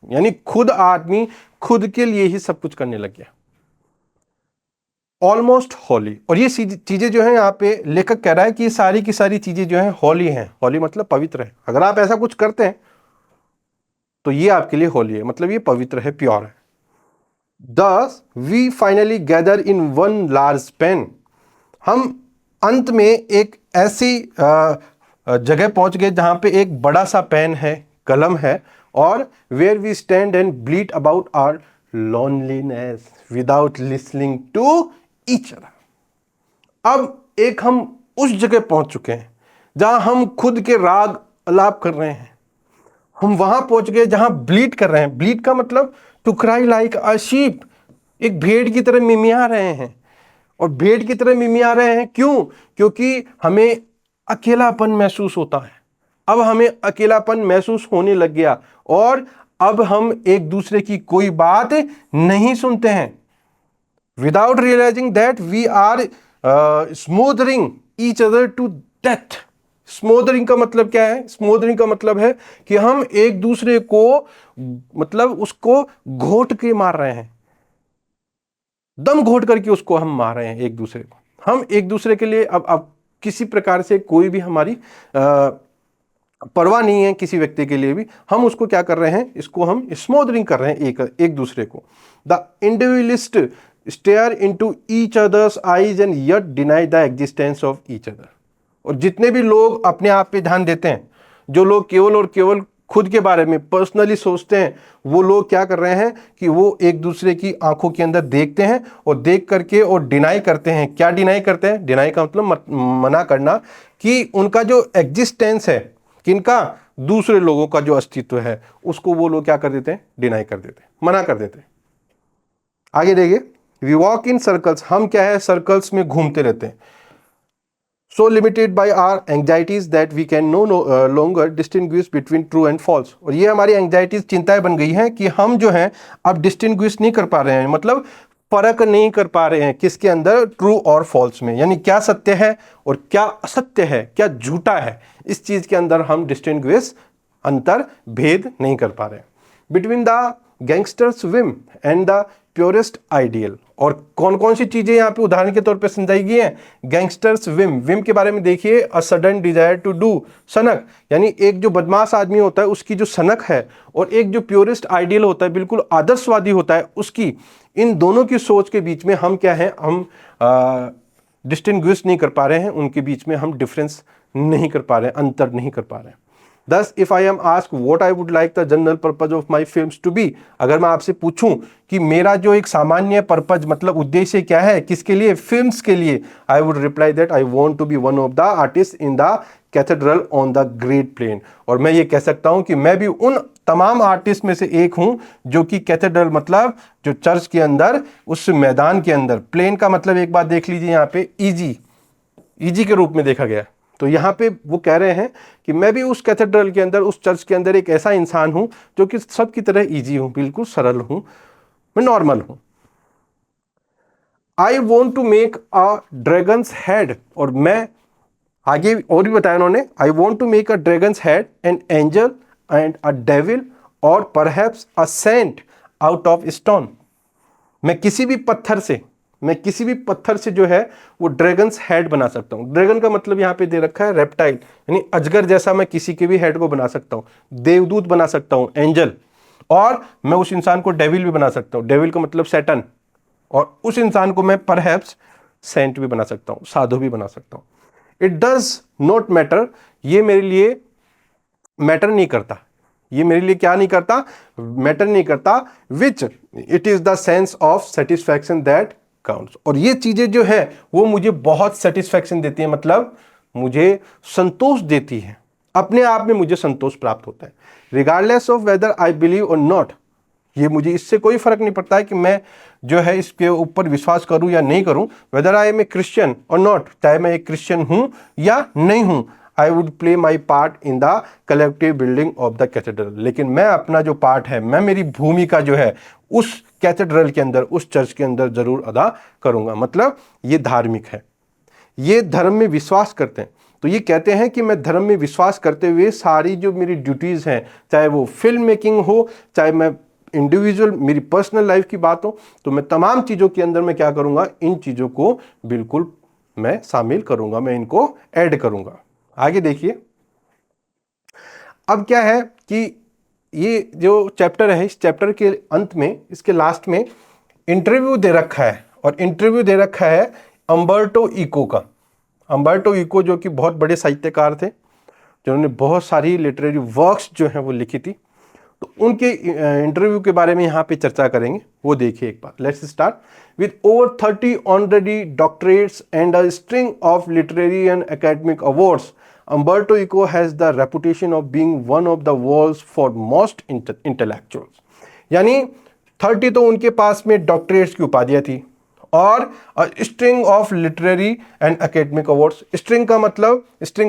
यानी खुद आदमी खुद के लिए ही सब कुछ करने लग गया। ऑलमोस्ट होली। और ये चीजें जो है यहाँ पे लेखक कह रहा है कि ये सारी की सारी चीजें जो हैं होली हैं। होली मतलब पवित्र है। अगर आप ऐसा कुछ करते हैं तो ये आपके लिए होली है, मतलब ये पवित्र है, प्योर है। Thus we finally gather in one large pen। हम अंत में एक ऐसी जगह पहुंच गए जहां पे एक बड़ा सा पेन है, कलम है, और where we stand and bleat about our loneliness without listening to each other. अब एक हम उस जगह पहुंच चुके हैं जहां हम खुद के राग अलाप कर रहे हैं। हम वहां पहुंच गए जहां ब्लीट कर रहे हैं। ब्लीट का मतलब to cry like a sheep, एक भेड़ की तरह मिमिया रहे हैं। और भेड़ की तरह मिमिया रहे हैं क्यों? क्योंकि हमें अकेलापन महसूस होता है। अब हमें अकेलापन महसूस होने लग गया और अब हम एक दूसरे की कोई बात नहीं सुनते हैं। Without realising that we are smothering each other to death. Smothering का मतलब क्या है? स्मोदरिंग का मतलब है कि हम एक दूसरे को मतलब उसको घोट के मार रहे हैं, दम घोट करके उसको हम मार रहे हैं एक दूसरे को। हम एक दूसरे के लिए अब किसी प्रकार से कोई भी हमारी परवाह नहीं है किसी व्यक्ति के लिए भी। हम उसको क्या कर रहे हैं? इसको हम स्मोदरिंग कर रहे हैं एक दूसरे को। The individualist stare into each other's eyes and yet deny the existence of each other. और जितने भी लोग अपने आप पे ध्यान देते हैं, जो लोग केवल और केवल खुद के बारे में पर्सनली सोचते हैं, वो लोग क्या कर रहे हैं कि वो एक दूसरे की आंखों के अंदर देखते हैं और देख करके और डिनाई करते हैं। क्या डिनाई करते हैं? डिनाई का मतलब मना करना, कि उनका जो एग्जिस्टेंस है, किनका? दूसरे लोगों का जो अस्तित्व है, उसको वो लोग क्या कर देते हैं? डिनाई कर देते हैं, मना कर देते हैं। आगे देखिए, वी वॉक इन सर्कल्स। हम क्या है? सर्कल्स में घूमते रहते हैं। So limited by our anxieties that we can no longer distinguish between true and false। और ये हमारी एंग्जाइटीज, चिंताएं बन गई हैं कि हम जो हैं अब डिस्टिंग्विश नहीं कर पा रहे हैं, मतलब फर्क नहीं कर पा रहे हैं किसके अंदर? ट्रू और फॉल्स में। यानी क्या सत्य है और क्या असत्य है, क्या झूठा है, इस चीज के अंदर हम डिस्टिंग्विश, अंतर भेद नहीं कर पा रहे हैं। Between the gangsters Vim and the purest ideal. और कौन कौन सी चीजें यहां पे उदाहरण के तौर पे समझाई गई हैं? Gangsters Vim. विम के बारे में देखिए, a sudden desire to do, सनक, यानी एक जो बदमाश आदमी होता है उसकी जो सनक है, और एक जो प्योरेस्ट आइडियल होता है, बिल्कुल आदर्शवादी होता है, उसकी, इन दोनों की सोच के बीच में हम क्या है? हम डिस्टिंग्विश नहीं कर पा रहे हैं, उनके बीच में हम डिफरेंस नहीं कर पा रहे हैं, अंतर नहीं कर पा रहे हैं। Thus, if I am asked what I would like the general purpose of my films to be, अगर मैं आपसे पूछूं कि मेरा जो एक सामान्य पर्पज, मतलब उद्देश्य क्या है, किसके लिए? फिल्म्स के लिए, I would reply that I want to be one of the artists in the cathedral on the great plain। और मैं ये कह सकता हूं कि मैं भी उन तमाम आर्टिस्ट में से एक हूं जो कि कैथेड्रल मतलब जो चर्च के अंदर, उस मैदान के अंदर, प्लेन का मतलब एक बात देख लीजिए यहाँ पे, ईजी के रूप में देखा गया। तो यहाँ पे वो कह रहे हैं कि मैं भी उस कैथेड्रल के अंदर, उस चर्च के अंदर एक ऐसा इंसान हूं जो कि सबकी तरह इजी हूं, बिल्कुल सरल हूं, मैं नॉर्मल हूं। I want to make a dragon's head. और मैं आगे और भी बताया उन्होंने, I want to make a dragon's head, an angel and a devil, और perhaps a saint out of stone. मैं किसी भी पत्थर से जो है वो ड्रैगन्स हेड बना सकता हूं। ड्रैगन का मतलब यहां पे दे रखा है रेप्टाइल, यानी अजगर जैसा मैं किसी के भी हेड को बना सकता हूं। देवदूत बना सकता हूं, एंजल, और मैं उस इंसान को डेविल भी बना सकता हूं। डेविल का मतलब सैटन। और उस इंसान को मैं परहैप्स सेंट भी बना सकता हूं, साधु भी बना सकता हूं। It does not matter. ये मेरे लिए मैटर नहीं करता। ये मेरे लिए क्या नहीं करता? मैटर नहीं करता। Which it is the sense of satisfaction that counts. और ये चीजें जो है वो मुझे बहुत सेटिस्फैक्शन देती है, मतलब मुझे संतोष देती है, अपने आप में मुझे संतोष प्राप्त होता है। Regardless of whether I believe और नॉट। ये मुझे इससे कोई फर्क नहीं पड़ता है कि मैं जो है इसके ऊपर विश्वास करूं या नहीं करूं। Whether I am a Christian or not, चाहे मैं एक क्रिश्चियन हूं या नहीं हूं, I would play my part in the collective building of the cathedral. लेकिन मैं अपना जो पार्ट है, मैं मेरी भूमिका जो है उस कैथेड्रल के अंदर, उस चर्च के अंदर जरूर अदा करूंगा। मतलब ये धार्मिक है, ये धर्म में विश्वास करते हैं। तो ये कहते हैं कि मैं धर्म में विश्वास करते हुए सारी जो मेरी ड्यूटीज़ हैं, चाहे वो फिल्म मेकिंग हो, चाहे मैं इंडिविजुअल मेरी पर्सनल लाइफ की बात हो तो मैं तमाम चीज़ों के अंदर मैं क्या करूँगा, इन चीज़ों को बिल्कुल मैं शामिल करूँगा, मैं इनको ऐड करूँगा। आगे देखिए, अब क्या है कि ये जो चैप्टर है, इस चैप्टर के अंत में, इसके लास्ट में इंटरव्यू दे रखा है, और इंटरव्यू दे रखा है अम्बर्टो इको का। अम्बर्टो इको जो कि बहुत बड़े साहित्यकार थे, जिन्होंने बहुत सारी लिटरेरी वर्क्स जो हैं वो लिखी थी, तो उनके इंटरव्यू के बारे में यहाँ पे चर्चा करेंगे, वो देखिए एक बार। Let's start with over 30 honorary doctorates and a string of literary and academic awards, Umberto Eco has the reputation of being one of the world's foremost intellectuals। यानी 30 तो उनके पास में डॉक्टरेट्स की उपाधियां थी, और string of literary and academic awards. String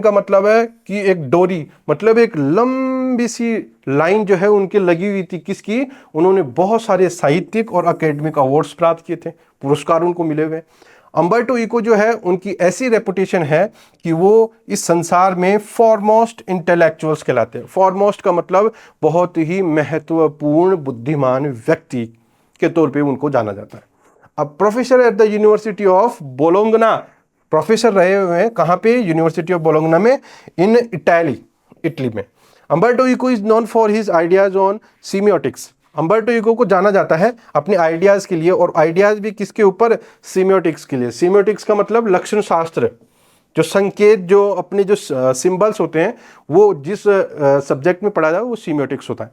का मतलब है कि एक डोरी, मतलब एक लंबी सी लाइन जो है उनके लगी हुई थी, किसकी, उन्होंने बहुत सारे साहित्यिक और एकेडमिक अवार्ड्स प्राप्त किए थे, पुरस्कार उनको मिले हुए। अम्बर्टो इको जो है, उनकी ऐसी रेपुटेशन है कि वो इस संसार में फॉरमोस्ट इंटेलेक्चुअल्स कहलाते हैं। फॉरमोस्ट का मतलब बहुत ही महत्वपूर्ण बुद्धिमान व्यक्ति के तौर पे उनको जाना जाता है। अब professor at the university of Bologna, professor रहे हुए हैं कहाँ पे, यूनिवर्सिटी ऑफ बोलोंगना में, इन इटली में। Umberto Eco is known for his ideas on semiotics. Umberto Eco को जाना जाता है अपने आइडियाज़ के लिए, और आइडियाज़ भी किसके ऊपर, सीमियोटिक्स के लिए। सीमियोटिक्स का मतलब लक्षण शास्त्र, जो संकेत, जो अपने जो सिंबल्स होते हैं, वो जिस सब्जेक्ट में पढ़ा जाए वो सीमियोटिक्स होता है।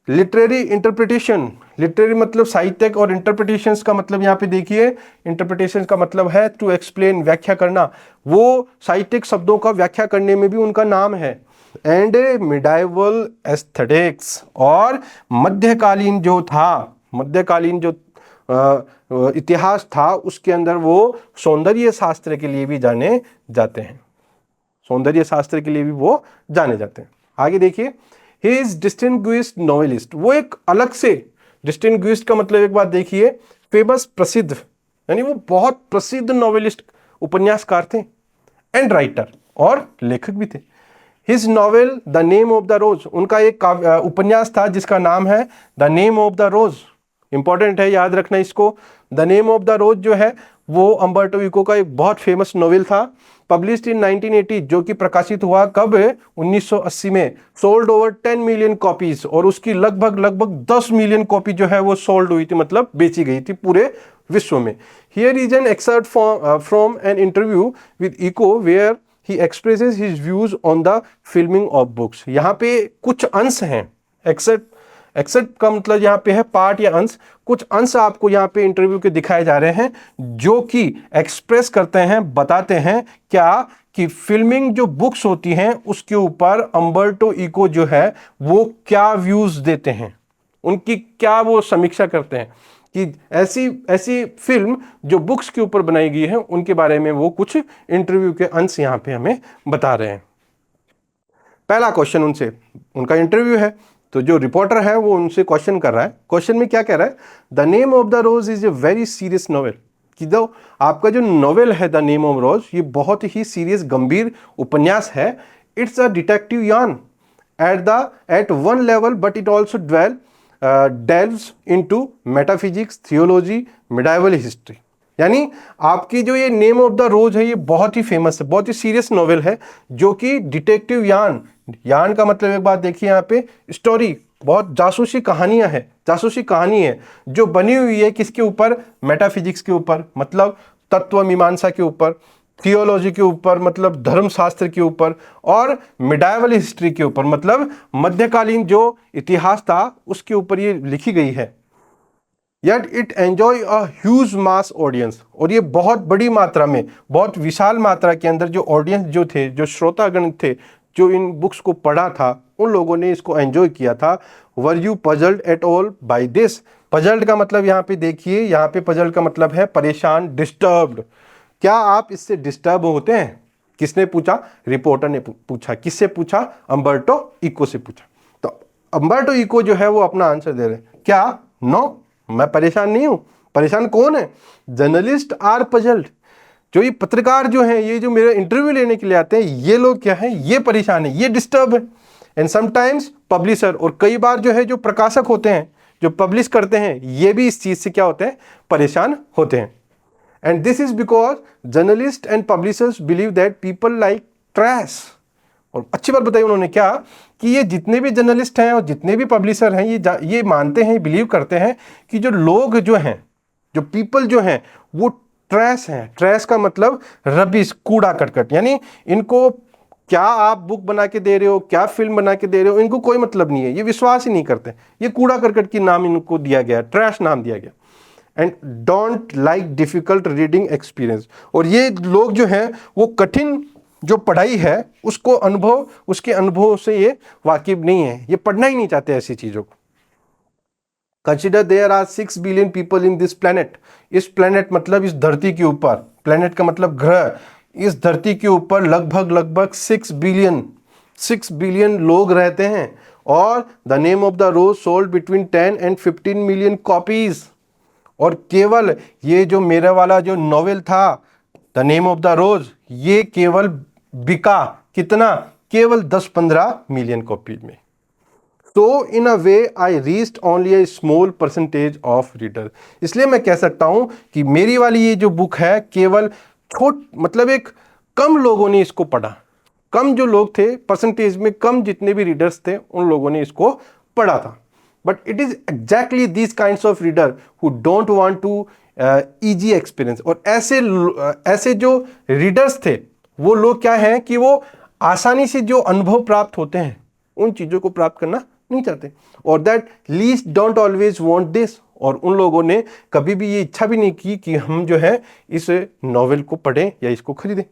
लिटरेरी इंटरप्रिटेशन, लिटरेरी मतलब साहित्यिक, और इंटरप्रिटेशंस का मतलब यहाँ पे देखिए, इंटरप्रिटेशन का मतलब है टू एक्सप्लेन, व्याख्या करना। वो साहित्यिक शब्दों का व्याख्या करने में भी उनका नाम है। एंड मिडाइवल एस्थेटिक्स, और मध्यकालीन जो इतिहास था, उसके अंदर वो सौंदर्य शास्त्र के लिए भी जाने जाते हैं, सौंदर्य शास्त्र के लिए भी वो जाने जाते हैं। आगे देखिए, ही इज डिस्टिंग्विश्ड नॉवेलिस्ट, वो एक अलग से, डिस्टिंग्विश्ड का मतलब एक बात देखिए, फेमस, प्रसिद्ध, यानी वो बहुत प्रसिद्ध नॉवेलिस्ट, उपन्यासकार थे, एंड राइटर, और लेखक भी थे। His novel the name of the rose, उनका एक उपन्यास था जिसका नाम है the name of the rose. Important है, याद रखना इसको। The name of the rose जो है वो अम्बर्टो इको का एक बहुत फेमस नॉवेल था, पब्लिश्ड इन 1980, जो कि प्रकाशित हुआ कब, 1980 में। सोल्ड ओवर 10 मिलियन कॉपीज, और उसकी लगभग 10 मिलियन कॉपी जो है वो सोल्ड हुई थी, मतलब बेची गई थी पूरे विश्व में। Here is an excerpt from an interview with Eco where he expresses his views on the filming of books। यहाँ पे कुछ अंश हैं, एक्सेप्ट का मतलब यहाँ पे है पार्ट या अंश, कुछ अंश आपको यहाँ पे इंटरव्यू के दिखाए जा रहे हैं, जो कि एक्सप्रेस करते हैं, बताते हैं क्या, कि फिल्मिंग जो बुक्स होती हैं उसके ऊपर अम्बर्टो इको जो है वो क्या व्यूज देते हैं, उनकी क्या वो समीक्षा करते हैं, कि ऐसी फिल्म जो बुक्स के ऊपर बनाई गई है उनके बारे में वो कुछ इंटरव्यू के अंश यहाँ पे हमें बता रहे हैं। पहला क्वेश्चन उनसे, उनका इंटरव्यू है, तो जो रिपोर्टर है वो उनसे क्वेश्चन कर रहा है। क्वेश्चन में क्या कह रहा है, the name of the rose is a very serious novel, कि जो आपका जो नॉवेल है द नेम ऑफ रोज, ये बहुत ही सीरियस, गंभीर उपन्यास है। It's a detective yarn at one level, but it also delves into metaphysics, theology, medieval history। यानी आपकी जो ये नेम ऑफ द रोज है, ये बहुत ही फेमस है, बहुत ही सीरियस नॉवेल है, जो कि डिटेक्टिव यार्न का मतलब एक बात देखिए यहाँ पे, स्टोरी, बहुत जासूसी कहानी है जो बनी हुई है किसके ऊपर, मेटाफिजिक्स के ऊपर, मतलब तत्व मीमांसा के ऊपर, थियोलॉजी के ऊपर, मतलब धर्मशास्त्र के ऊपर, और मिडाइवल हिस्ट्री के ऊपर, मतलब मध्यकालीन जो इतिहास था उसके ऊपर ये लिखी गई है। Yet it enjoy a huge mass audience, और ये बहुत बड़ी मात्रा में, बहुत विशाल मात्रा के अंदर जो ऑडियंस जो थे, जो श्रोतागण थे, जो इन बुक्स को पढ़ा था, उन लोगों ने इसको एंजॉय किया था। Were you puzzled at all by this, puzzled का मतलब यहाँ पे देखिए, यहाँ पे पजल्ड का मतलब है परेशान, डिस्टर्ब्ड। क्या आप इससे डिस्टर्ब होते हैं? किसने पूछा? रिपोर्टर ने पूछा। किससे पूछा? अम्बर्टो इको से पूछा। तो अम्बर्टो इको जो है वो अपना आंसर दे रहे हैं, क्या? नो, मैं परेशान नहीं हूं। परेशान कौन है? Journalist are puzzled. जो ये पत्रकार जो हैं, ये जो मेरा इंटरव्यू लेने के लिए आते हैं, ये लोग क्या है? ये परेशान है, ये डिस्टर्ब है। एंड समटाइम्स पब्लिशर, और कई बार जो है जो प्रकाशक होते हैं, जो पब्लिश करते हैं ये भी इस चीज़ से क्या होते हैं, परेशान होते हैं। And this is because journalist and publishers believe that people like trash. और अच्छी बात बताई उन्होंने क्या, कि ये जितने भी जर्नलिस्ट हैं और जितने भी पब्लिशर हैं ये मानते हैं, बिलीव करते हैं कि जो लोग जो हैं, जो पीपल जो हैं वो ट्रैश हैं। ट्रैश का मतलब रबिश, कूड़ा करकट, यानी इनको क्या आप बुक बना के दे रहे हो, क्या फिल्म बना के दे रहे हो, इनको कोई मतलब नहीं है, ये विश्वास ही नहीं करते। ये कूड़ा करकट की नाम इनको दिया गया, ट्रैश नाम दिया गया। And don't like difficult reading experience. और ये लोग जो हैं वो कठिन जो पढ़ाई है उसको उसके अनुभव से ये वाकिफ नहीं है, ये पढ़ना ही नहीं चाहते ऐसी चीज़ों को। Consider there are 6 billion people in this planet. इस प्लैनेट मतलब इस धरती के ऊपर, प्लैनेट का मतलब ग्रह, इस धरती के ऊपर लगभग 6 बिलियन लोग रहते हैं। और the name of the rose sold between 10 and 15 million copies. और केवल ये जो मेरा वाला जो नॉवेल था the name of the rose, ये केवल बिका कितना, केवल 10-15 मिलियन कॉपी में। तो in a way I reached only a small percentage of reader. इसलिए मैं कह सकता हूं कि मेरी वाली ये जो बुक है केवल मतलब एक कम लोगों ने इसको पढ़ा, कम जो लोग थे परसेंटेज में, कम जितने भी रीडर्स थे उन लोगों ने इसको पढ़ा था। But it is exactly this kinds of reader who don't want to easy experience. और ऐसे जो रीडर्स थे वो लोग क्या हैं कि वो आसानी से जो अनुभव प्राप्त होते हैं उन चीज़ों को प्राप्त करना नहीं चाहते। और that least don't always want this. और उन लोगों ने कभी भी ये इच्छा भी नहीं की कि हम जो है इस नॉवेल को पढ़ें या इसको खरीदें।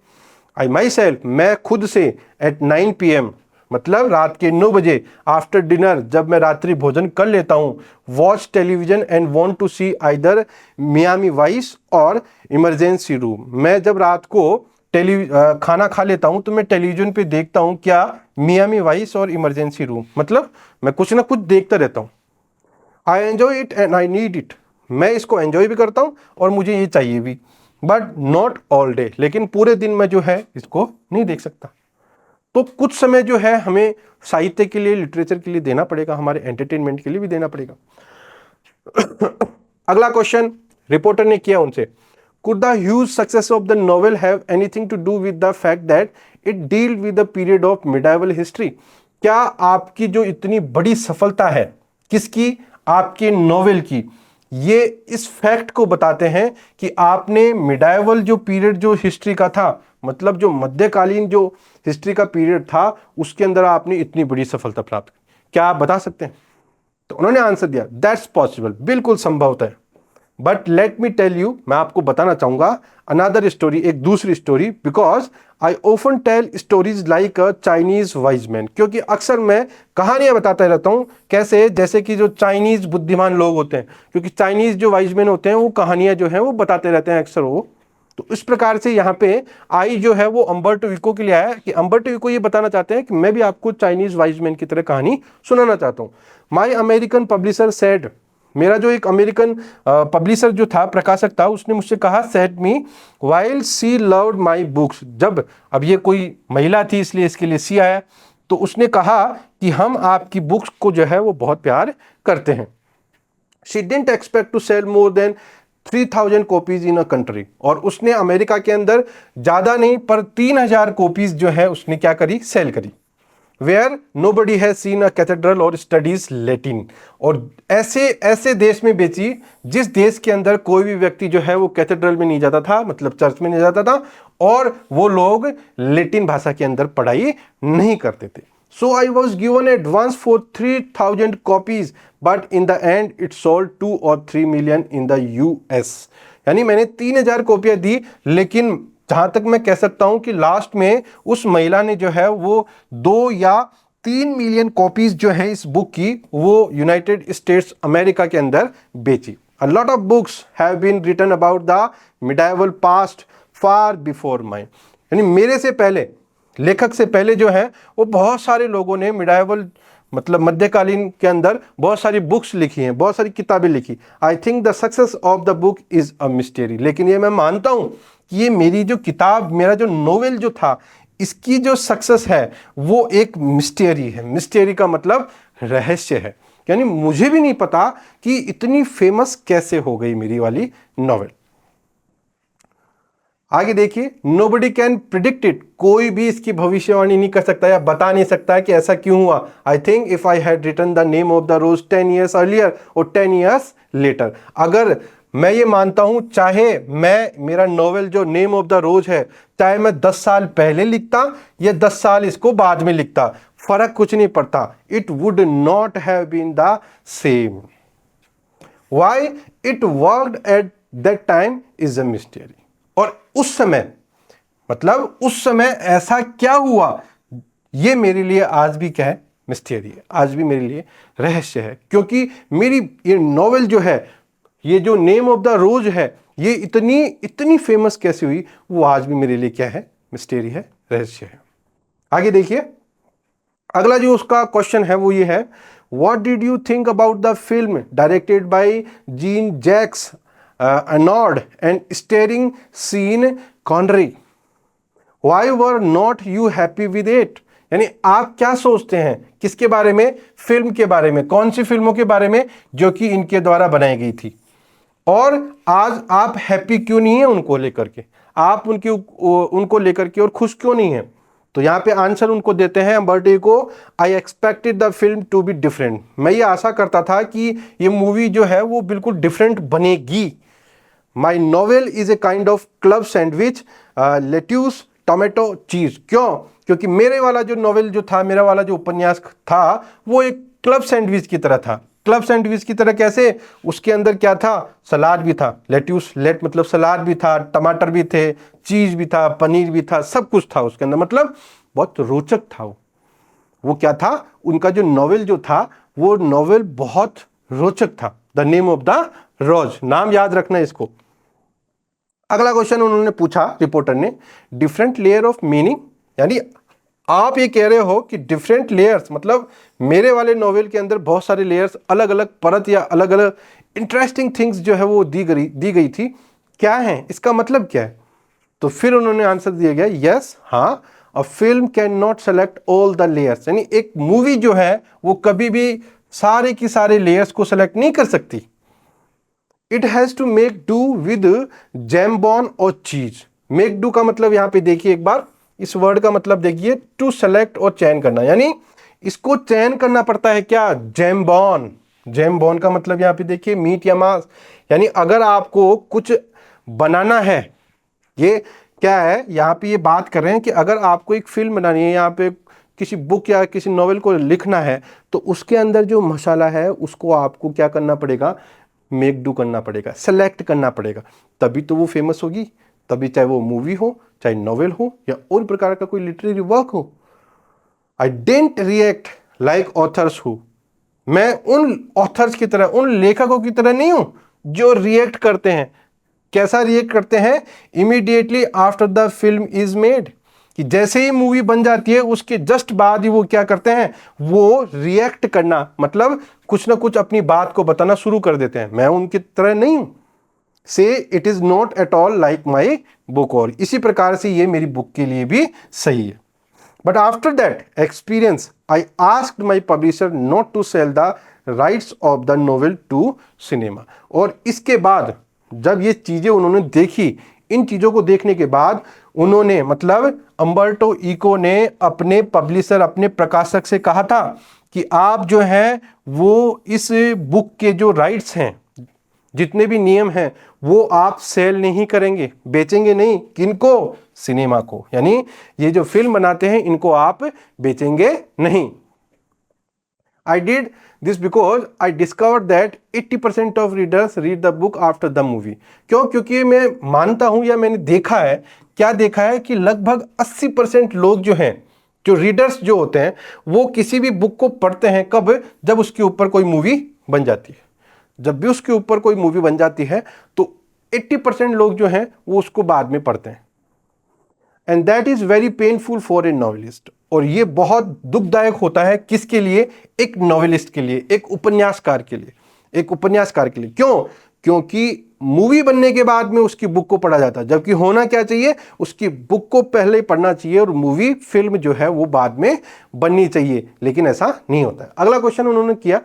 आई माई सेल्फ, मैं खुद से एट 9 PM, मतलब रात के 9 बजे आफ्टर डिनर, जब मैं रात्रि भोजन कर लेता हूँ, watch television and want to see either Miami Vice or Emergency Room. मैं जब रात को खाना खा लेता हूं तो मैं टेलीविजन पे देखता हूं क्या, Miami Vice or Emergency room, मतलब मैं कुछ ना कुछ देखता रहता हूं। I enjoy it and I need it. मैं इसको एंजॉय भी करता हूं और मुझे ये चाहिए भी, बट नॉट ऑल डे। लेकिन पूरे दिन में जो है इसको नहीं देख सकता। तो कुछ समय जो है हमें साहित्य के लिए, लिटरेचर के लिए देना पड़ेगा, हमारे एंटरटेनमेंट के लिए भी देना पड़ेगा। अगला क्वेश्चन रिपोर्टर ने किया उनसे, could the huge success of the novel have anything to do with the fact that it deal with the period of medieval history? क्या आपकी जो इतनी बड़ी सफलता है, किसकी, आपके नोवेल की, ये इस फैक्ट को बताते हैं कि आपने मिडाइवल जो पीरियड जो हिस्ट्री का था, मतलब जो मध्यकालीन जो हिस्ट्री का पीरियड था उसके अंदर आपने इतनी बड़ी सफलता प्राप्त की, क्या आप बता सकते हैं? तो उन्होंने आंसर दिया, दैट्स पॉसिबल, बिल्कुल संभवतः है। But let me tell you, मैं आपको बताना चाहूंगा अनदर स्टोरी, एक दूसरी story, because I often tell stories like a Chinese wise man. क्योंकि अक्सर मैं कहानियां बताता रहता हूं, कैसे, जैसे कि जो चाइनीज बुद्धिमान लोग होते हैं, क्योंकि चाइनीज जो वाइज मैन होते हैं वो कहानियां जो है वो बताते रहते हैं अक्सर वो। तो इस प्रकार से यहाँ पे आई जो है वो अम्बर्टो इको के लिए आया कि अम्बर्टो इको ये बताना चाहते हैं कि मैं भी आपको चाइनीज वाइज मैन की तरह कहानी सुनाना चाहता हूँ। माई अमेरिकन पब्लिशर सेड, मेरा जो एक अमेरिकन पब्लिशर जो था, प्रकाशक था, उसने मुझसे कहा, said me while she loved my books. जब, अब ये कोई महिला थी इसलिए इसके लिए सी आया, तो उसने कहा कि हम आपकी बुक्स को जो है वो बहुत प्यार करते हैं। She didn't expect to sell more than 3000 copies in a country. और उसने अमेरिका के अंदर ज़्यादा नहीं पर 3000 कॉपीज जो है उसने क्या करी, सेल करी। Where nobody has seen a cathedral or studies Latin. और ऐसे देश में बेची जिस देश के अंदर कोई भी व्यक्ति जो है वो कैथेड्रल में नहीं जाता था, मतलब चर्च में नहीं जाता था, और वो लोग लैटिन भाषा के अंदर पढ़ाई नहीं करते थे। So I was given advance for 3000 copies, but in the end it sold 2 or 3 million in the US। यानी मैंने 3000 कॉपियां दी, लेकिन जहां तक मैं कह सकता हूं कि लास्ट में उस महिला ने जो है वो 2 या 3 मिलियन कॉपीज जो है इस बुक की वो यूनाइटेड स्टेट्स अमेरिका के अंदर बेची। A lot of books have been written about the medieval past far before mine. यानी मेरे से पहले, लेखक से पहले जो है वो बहुत सारे लोगों ने मिडाइवल मतलब मध्यकालीन के अंदर बहुत सारी बुक्स लिखी हैं, बहुत सारी किताबें लिखी। I think the success of the book is a mystery. लेकिन ये मैं मानता हूं कि ये मेरी जो किताब, मेरा जो नोवेल जो था, इसकी जो सक्सेस है वो एक मिस्टेरी है। मिस्टेरी का मतलब रहस्य है, यानी मुझे भी नहीं पता कि इतनी फेमस कैसे हो गई मेरी वाली नॉवेल। आगे देखिए, नोबडी कैन प्रिडिक्ट इट, कोई भी इसकी भविष्यवाणी नहीं कर सकता या बता नहीं सकता है कि ऐसा क्यों हुआ। I think if I had written the name of the rose 10 years earlier or 10 years letter, अगर मैं ये मानता हूं चाहे मैं मेरा नॉवेल जो नेम ऑफ द रोज है चाहे मैं 10 साल पहले लिखता या 10 साल इसको बाद में लिखता, फर्क कुछ नहीं पड़ता, it would not have been the same. Why it worked at that time is a mystery. और उस समय मतलब उस समय ऐसा क्या हुआ, ये मेरे लिए आज भी क्या है, मिस्ट्री है, आज भी मेरे लिए रहस्य है। क्योंकि मेरी ये नॉवेल जो है, ये जो नेम ऑफ द रोज है, ये इतनी फेमस कैसे हुई, वो आज भी मेरे लिए क्या है, मिस्ट्री है, रहस्य है। आगे देखिए, अगला जो उसका क्वेश्चन है वो ये है, what did you think about the film directed by Jean Jacques Arnold and starring Sean Connery? Why were not you happy with it? यानी आप क्या सोचते हैं किसके बारे में, फिल्म के बारे में, कौन सी फिल्मों के बारे में जो कि इनके द्वारा बनाई गई थी, और आज आप हैप्पी क्यों नहीं है उनको लेकर के, आप उनको लेकर के और खुश क्यों नहीं है। तो यहाँ पे आंसर उनको देते हैं अम्बर्टो को, I expected the film to be different, मैं ये आशा करता था कि ये मूवी जो है वो बिल्कुल डिफरेंट बनेगी। My novel is a kind of club sandwich, lettuce tomato cheese. क्यों? क्योंकि मेरे वाला जो नॉवेल जो था, मेरा वाला जो उपन्यास था, वो एक क्लब सैंडविच की तरह था। क्लब सैंडविच की तरह कैसे? उसके अंदर क्या था, सलाद भी था, लेट्यूस, लेट मतलब सलाद भी था, टमाटर भी थे, चीज भी था, पनीर भी था, सब कुछ था उसके अंदर, मतलब बहुत रोचक था वो क्या था, उनका जो नॉवेल जो था वो नॉवेल बहुत रोचक था। द नेम ऑफ द रोज, नाम याद रखना इसको। अगला क्वेश्चन उन्होंने पूछा रिपोर्टर ने, डिफरेंट लेयर ऑफ मीनिंग, यानी आप ये कह रहे हो कि डिफरेंट लेयर्स, मतलब मेरे वाले नॉवेल के अंदर बहुत सारे लेयर्स, अलग अलग परत या अलग अलग इंटरेस्टिंग थिंग्स जो है वो दी गई थी, क्या है, इसका मतलब क्या है? तो फिर उन्होंने आंसर दिया गया, यस, हाँ, a film can not select all the layers, यानी एक मूवी जो है वो कभी भी सारे की सारे लेयर्स को सेलेक्ट नहीं कर सकती। It has to make do with jambon और चीज। मेक डू का मतलब यहां पे देखिए एक बार, इस वर्ड का मतलब देखिए, टू सेलेक्ट और चयन करना, यानी इसको चयन करना पड़ता है क्या, जैम्बॉन। जैम्बॉन का मतलब यहां पे देखिए मीट या मांस, यानी अगर आपको कुछ बनाना है, ये क्या है, यहां पे ये बात कर रहे हैं कि अगर आपको एक फिल्म बनानी है, यहाँ पे किसी बुक या किसी नॉवेल को लिखना है, तो उसके अंदर जो मसाला है उसको आपको क्या करना पड़ेगा, मेक डू करना पड़ेगा, सेलेक्ट करना पड़ेगा, तभी तो वो फेमस होगी, तभी चाहे वो मूवी हो, चाहे नॉवेल हो या और प्रकार का कोई लिटरेरी वर्क हो। I don't react like authors who, मैं उन ऑथर्स की तरह, उन लेखकों की तरह नहीं हूं जो रिएक्ट करते हैं। कैसा रिएक्ट करते हैं? Immediately after the film is made, कि जैसे ही मूवी बन जाती है उसके जस्ट बाद ही वो क्या करते हैं, वो रिएक्ट करना, मतलब कुछ ना कुछ अपनी बात को बताना शुरू कर देते हैं। मैं उनकी तरह नहीं हूं। से it is not at all like my book, और इसी प्रकार से ये मेरी बुक के लिए भी सही है। But after that experience I asked my publisher not to sell the rights of the novel to cinema. और इसके बाद जब ये चीजें उन्होंने देखी, इन चीजों को देखने के बाद उन्होंने, मतलब अम्बर्टो इको ने अपने पब्लिशर, अपने प्रकाशक से कहा था कि आप जो हैं वो इस बुक के जो राइट्स हैं, जितने भी नियम हैं, वो आप सेल नहीं करेंगे, बेचेंगे नहीं, किनको, सिनेमा को, यानी ये जो फिल्म बनाते हैं इनको आप बेचेंगे नहीं। I did this because I discovered that 80% of readers read the book after the movie. क्यों? क्योंकि मैं मानता हूं या मैंने देखा है, क्या देखा है कि लगभग 80% लोग जो हैं, जो रीडर्स जो होते हैं, वो किसी भी बुक को पढ़ते हैं कब, जब उसके ऊपर कोई मूवी बन जाती है। जब भी उसके ऊपर कोई मूवी बन जाती है तो 80% लोग जो हैं वो उसको बाद में पढ़ते हैं। And that is very painful for a novelist, और ये बहुत दुखदायक होता है किसके लिए, एक नॉवेलिस्ट के लिए, एक उपन्यासकार के लिए, एक उपन्यासकार के लिए। क्यों? क्योंकि मूवी बनने के बाद में उसकी बुक को पढ़ा जाता है, जबकि होना क्या चाहिए, उसकी बुक को पहले पढ़ना चाहिए और मूवी, फिल्म जो है वो बाद में बननी चाहिए, लेकिन ऐसा नहीं होता है। अगला क्वेश्चन उन्होंने किया,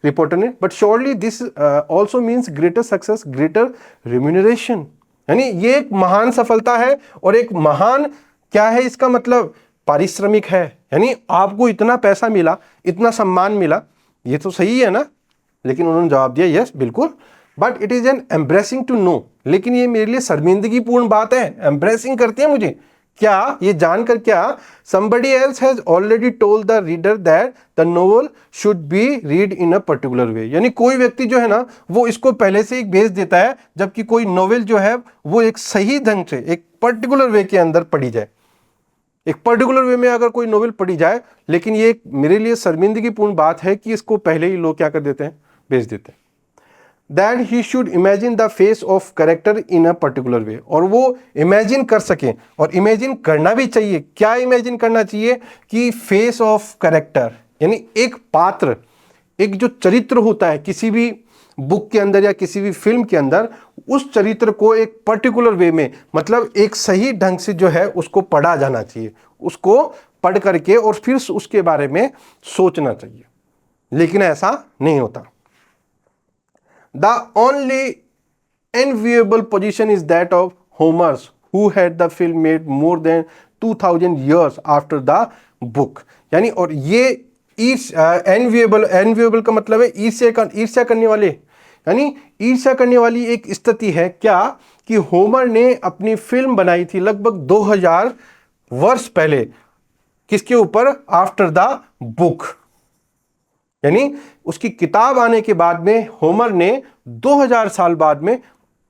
रिपोर्टर ने, but surely this also means greater success, greater remuneration. यानी ये एक महान सफलता है और एक महान क्या है इसका मतलब, पारिश्रमिक है। यानी आपको इतना पैसा मिला, इतना सम्मान मिला, ये तो सही है ना। लेकिन उन्होंने जवाब दिया यस बिल्कुल, but it is an embarrassing to know, लेकिन ये मेरे लिए शर्मिंदगीपूर्ण बात है। एम्ब्रेसिंग करते हैं मुझे क्या, ये जानकर क्या, somebody else has already told the reader that the novel should be read in a particular way। यानी कोई व्यक्ति जो है ना वो इसको पहले से ही भेज देता है, जबकि कोई नोवेल जो है वो एक सही ढंग से एक पर्टिकुलर वे के अंदर पढ़ी जाए, एक पर्टिकुलर वे में अगर कोई नोवेल पढ़ी जाए। लेकिन ये मेरे लिए शर्मिंदगीपूर्ण बात है कि इसको पहले ही लोग क्या कर देते हैं, भेज देते हैं। That he should imagine the face of character in a particular way, और वो इमेजिन कर सके, और इमेजिन करना भी चाहिए। क्या इमेजिन करना चाहिए कि फेस ऑफ कैरेक्टर, यानी एक पात्र, एक जो चरित्र होता है किसी भी बुक के अंदर या किसी भी फिल्म के अंदर, उस चरित्र को एक पर्टिकुलर वे में, मतलब एक सही ढंग से जो है उसको पढ़ा जाना चाहिए, उसको पढ़ करके और फिर उसके बारे में सोचना चाहिए। लेकिन ऐसा नहीं होता। The only enviable position is that of Homer, who had the film made more than 2000 years after the book। यानी और ये enviable का मतलब है ईर्ष्या करने वाले, यानी ईर्ष्या करने वाली एक स्थिति है क्या, कि होमर ने अपनी फिल्म बनाई थी लगभग 2000 वर्ष पहले, किसके ऊपर, आफ्टर द बुक। यानी उसकी किताब आने के बाद में होमर ने 2000 साल बाद में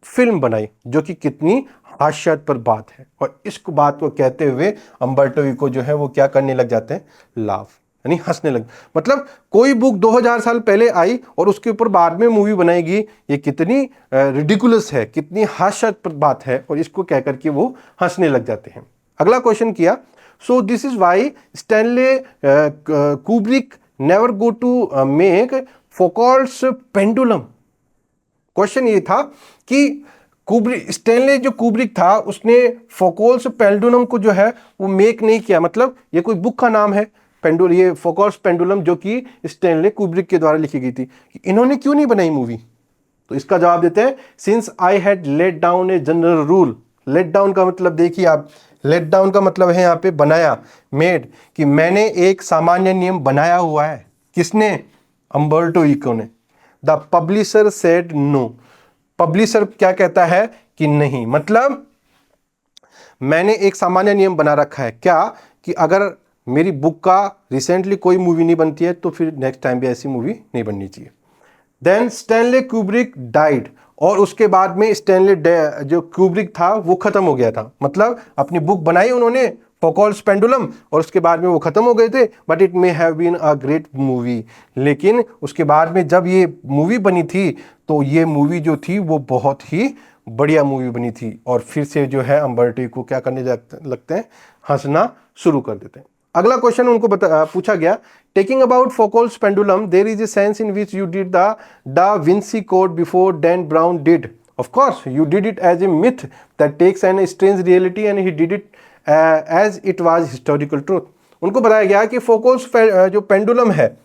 फिल्म बनाई, जो कि कितनी हास्यास्पद बात है। और इस बात को कहते हुए अम्बर्टो इको जो है वो क्या करने लग जाते हैं, लाफ, यानी हंसने लग। मतलब कोई बुक 2000 साल पहले आई और उसके ऊपर बाद में मूवी बनाएगी, ये कितनी रिडिकुलस है, कितनी हास्यास्पद बात है, और इसको कह करके वो हंसने लग जाते हैं। अगला क्वेश्चन किया, so this is why Stanley Kubrick never go to make Foucault's pendulum. Question ये था कि स्टैनले जो कुब्रिक था उसने फौकॉल्ट्स पेंडुलम को जो है वो मेक नहीं किया, मतलब ये कोई बुक का नाम है ये फौकॉल्ट्स पेंडुलम, जो कि स्टैनले कुब्रिक के द्वारा लिखी गई थी। कि इन्होंने क्यों नहीं बनाई मूवी, तो इसका जवाब देते हैं, since I had let down a general rule. Let down का मतलब देखिए आप, लेट डाउन का मतलब है यहाँ पे बनाया, मेड, कि मैंने एक सामान्य नियम बनाया हुआ है। किसने, अम्बर्टो इको ने। The publisher said no, publisher क्या कहता है कि नहीं, मतलब मैंने एक सामान्य नियम बना रखा है क्या, कि अगर मेरी बुक का रिसेंटली कोई मूवी नहीं बनती है तो फिर नेक्स्ट टाइम भी ऐसी मूवी नहीं बननी चाहिए। देन स्टैनले कुब्रिक डाइड, और उसके बाद में स्टैनले जो कुब्रिक था वो खत्म हो गया था, मतलब अपनी बुक बनाई उन्होंने फौकॉल्ट्स पेंडुलम और उसके बाद में वो खत्म हो गए थे, but it may have been a great movie. लेकिन उसके बाद में जब ये मूवी बनी थी तो ये मूवी जो थी वो बहुत ही बढ़िया मूवी बनी थी। और फिर से जो है अम्बर्टो को क्या करने लगते हैं, हंसना शुरू कर देते हैं। अगला क्वेश्चन उनको पूछा गया, talking about Foucault's pendulum there is a sense in which you did the Da Vinci code before Dan Brown did. Of course you did it as a myth that takes an strange reality and he did it as it was historical truth. उनको बताया गया कि फौकॉल्ट्स जो pendulum है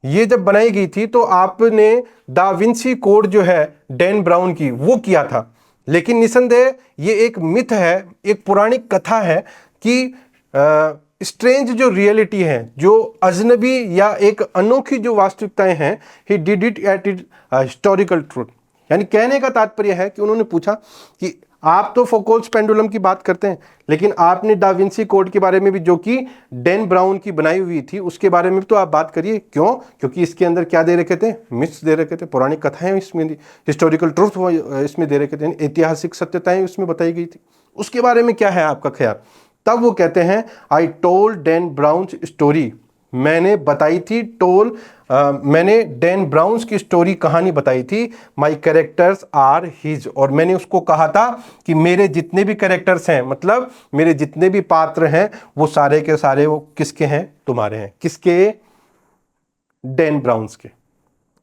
ये जब बनाई गई थी तो आपने दा विंसी कोड जो है डैन ब्राउन की वो किया था, लेकिन निसंदेह ये एक मिथ है, एक पौराणिक कथा है कि स्ट्रेंज जो रियलिटी है, जो अजनबी या एक अनोखी जो वास्तविकताएं हैं, ही did it at it historical truth. यानी कहने का तात्पर्य है कि उन्होंने पूछा कि आप तो फौकॉल्ट्स पेंडुलम की बात करते हैं, लेकिन आपने दा विंसी कोड के बारे में भी, जो कि डैन ब्राउन की बनाई हुई थी, उसके बारे में भी तो आप बात करिए। क्यों? क्योंकि इसके अंदर क्या दे रखे थे, मिथ्स दे रखे थे, पौराणिक कथाएं इसमें, हिस्टोरिकल ट्रूथ इसमें दे रखे थे, ऐतिहासिक सत्यताएं उसमें बताई गई थी। उसके बारे में क्या है आपका ख्याल? तब वो कहते हैं, I told Dan brown story, मैंने बताई थी, मैंने डैन ब्राउन्स की स्टोरी, कहानी बताई थी। माई कैरेक्टर्स आर हिज, और मैंने उसको कहा था कि मेरे जितने भी कैरेक्टर्स हैं, मतलब मेरे जितने भी पात्र हैं, वो सारे के सारे वो किसके हैं, तुम्हारे हैं। किसके? डैन ब्राउन्स के।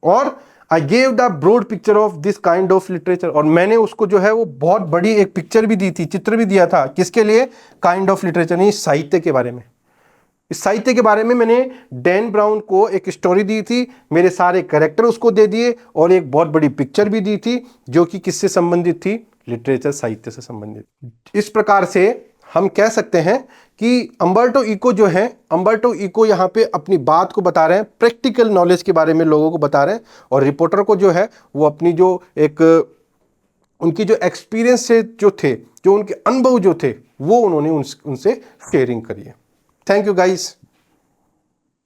और I gave the broad picture of this kind of literature, और मैंने उसको जो है वो बहुत बड़ी एक पिक्चर भी दी थी, चित्र भी दिया था। किसके लिए? काइंड ऑफ लिटरेचर, नहीं, साहित्य के बारे में। इस साहित्य के बारे में मैंने डैन ब्राउन को एक स्टोरी दी थी, मेरे सारे कैरेक्टर उसको दे दिए और एक बहुत बड़ी पिक्चर भी दी थी जो कि किससे संबंधित थी, लिटरेचर साहित्य से संबंधित। इस प्रकार से हम कह सकते हैं कि अम्बर्टो इको जो है, अम्बर्टो इको यहाँ पे अपनी बात को बता रहे हैं, प्रैक्टिकल नॉलेज के बारे में लोगों को बता रहे हैं, और रिपोर्टर को जो है वो अपनी जो एक उनकी जो एक्सपीरियंस से जो थे, जो उनके अनुभव जो थे, वो उन्होंने उनसे शेयरिंग करी है। Thank you guys.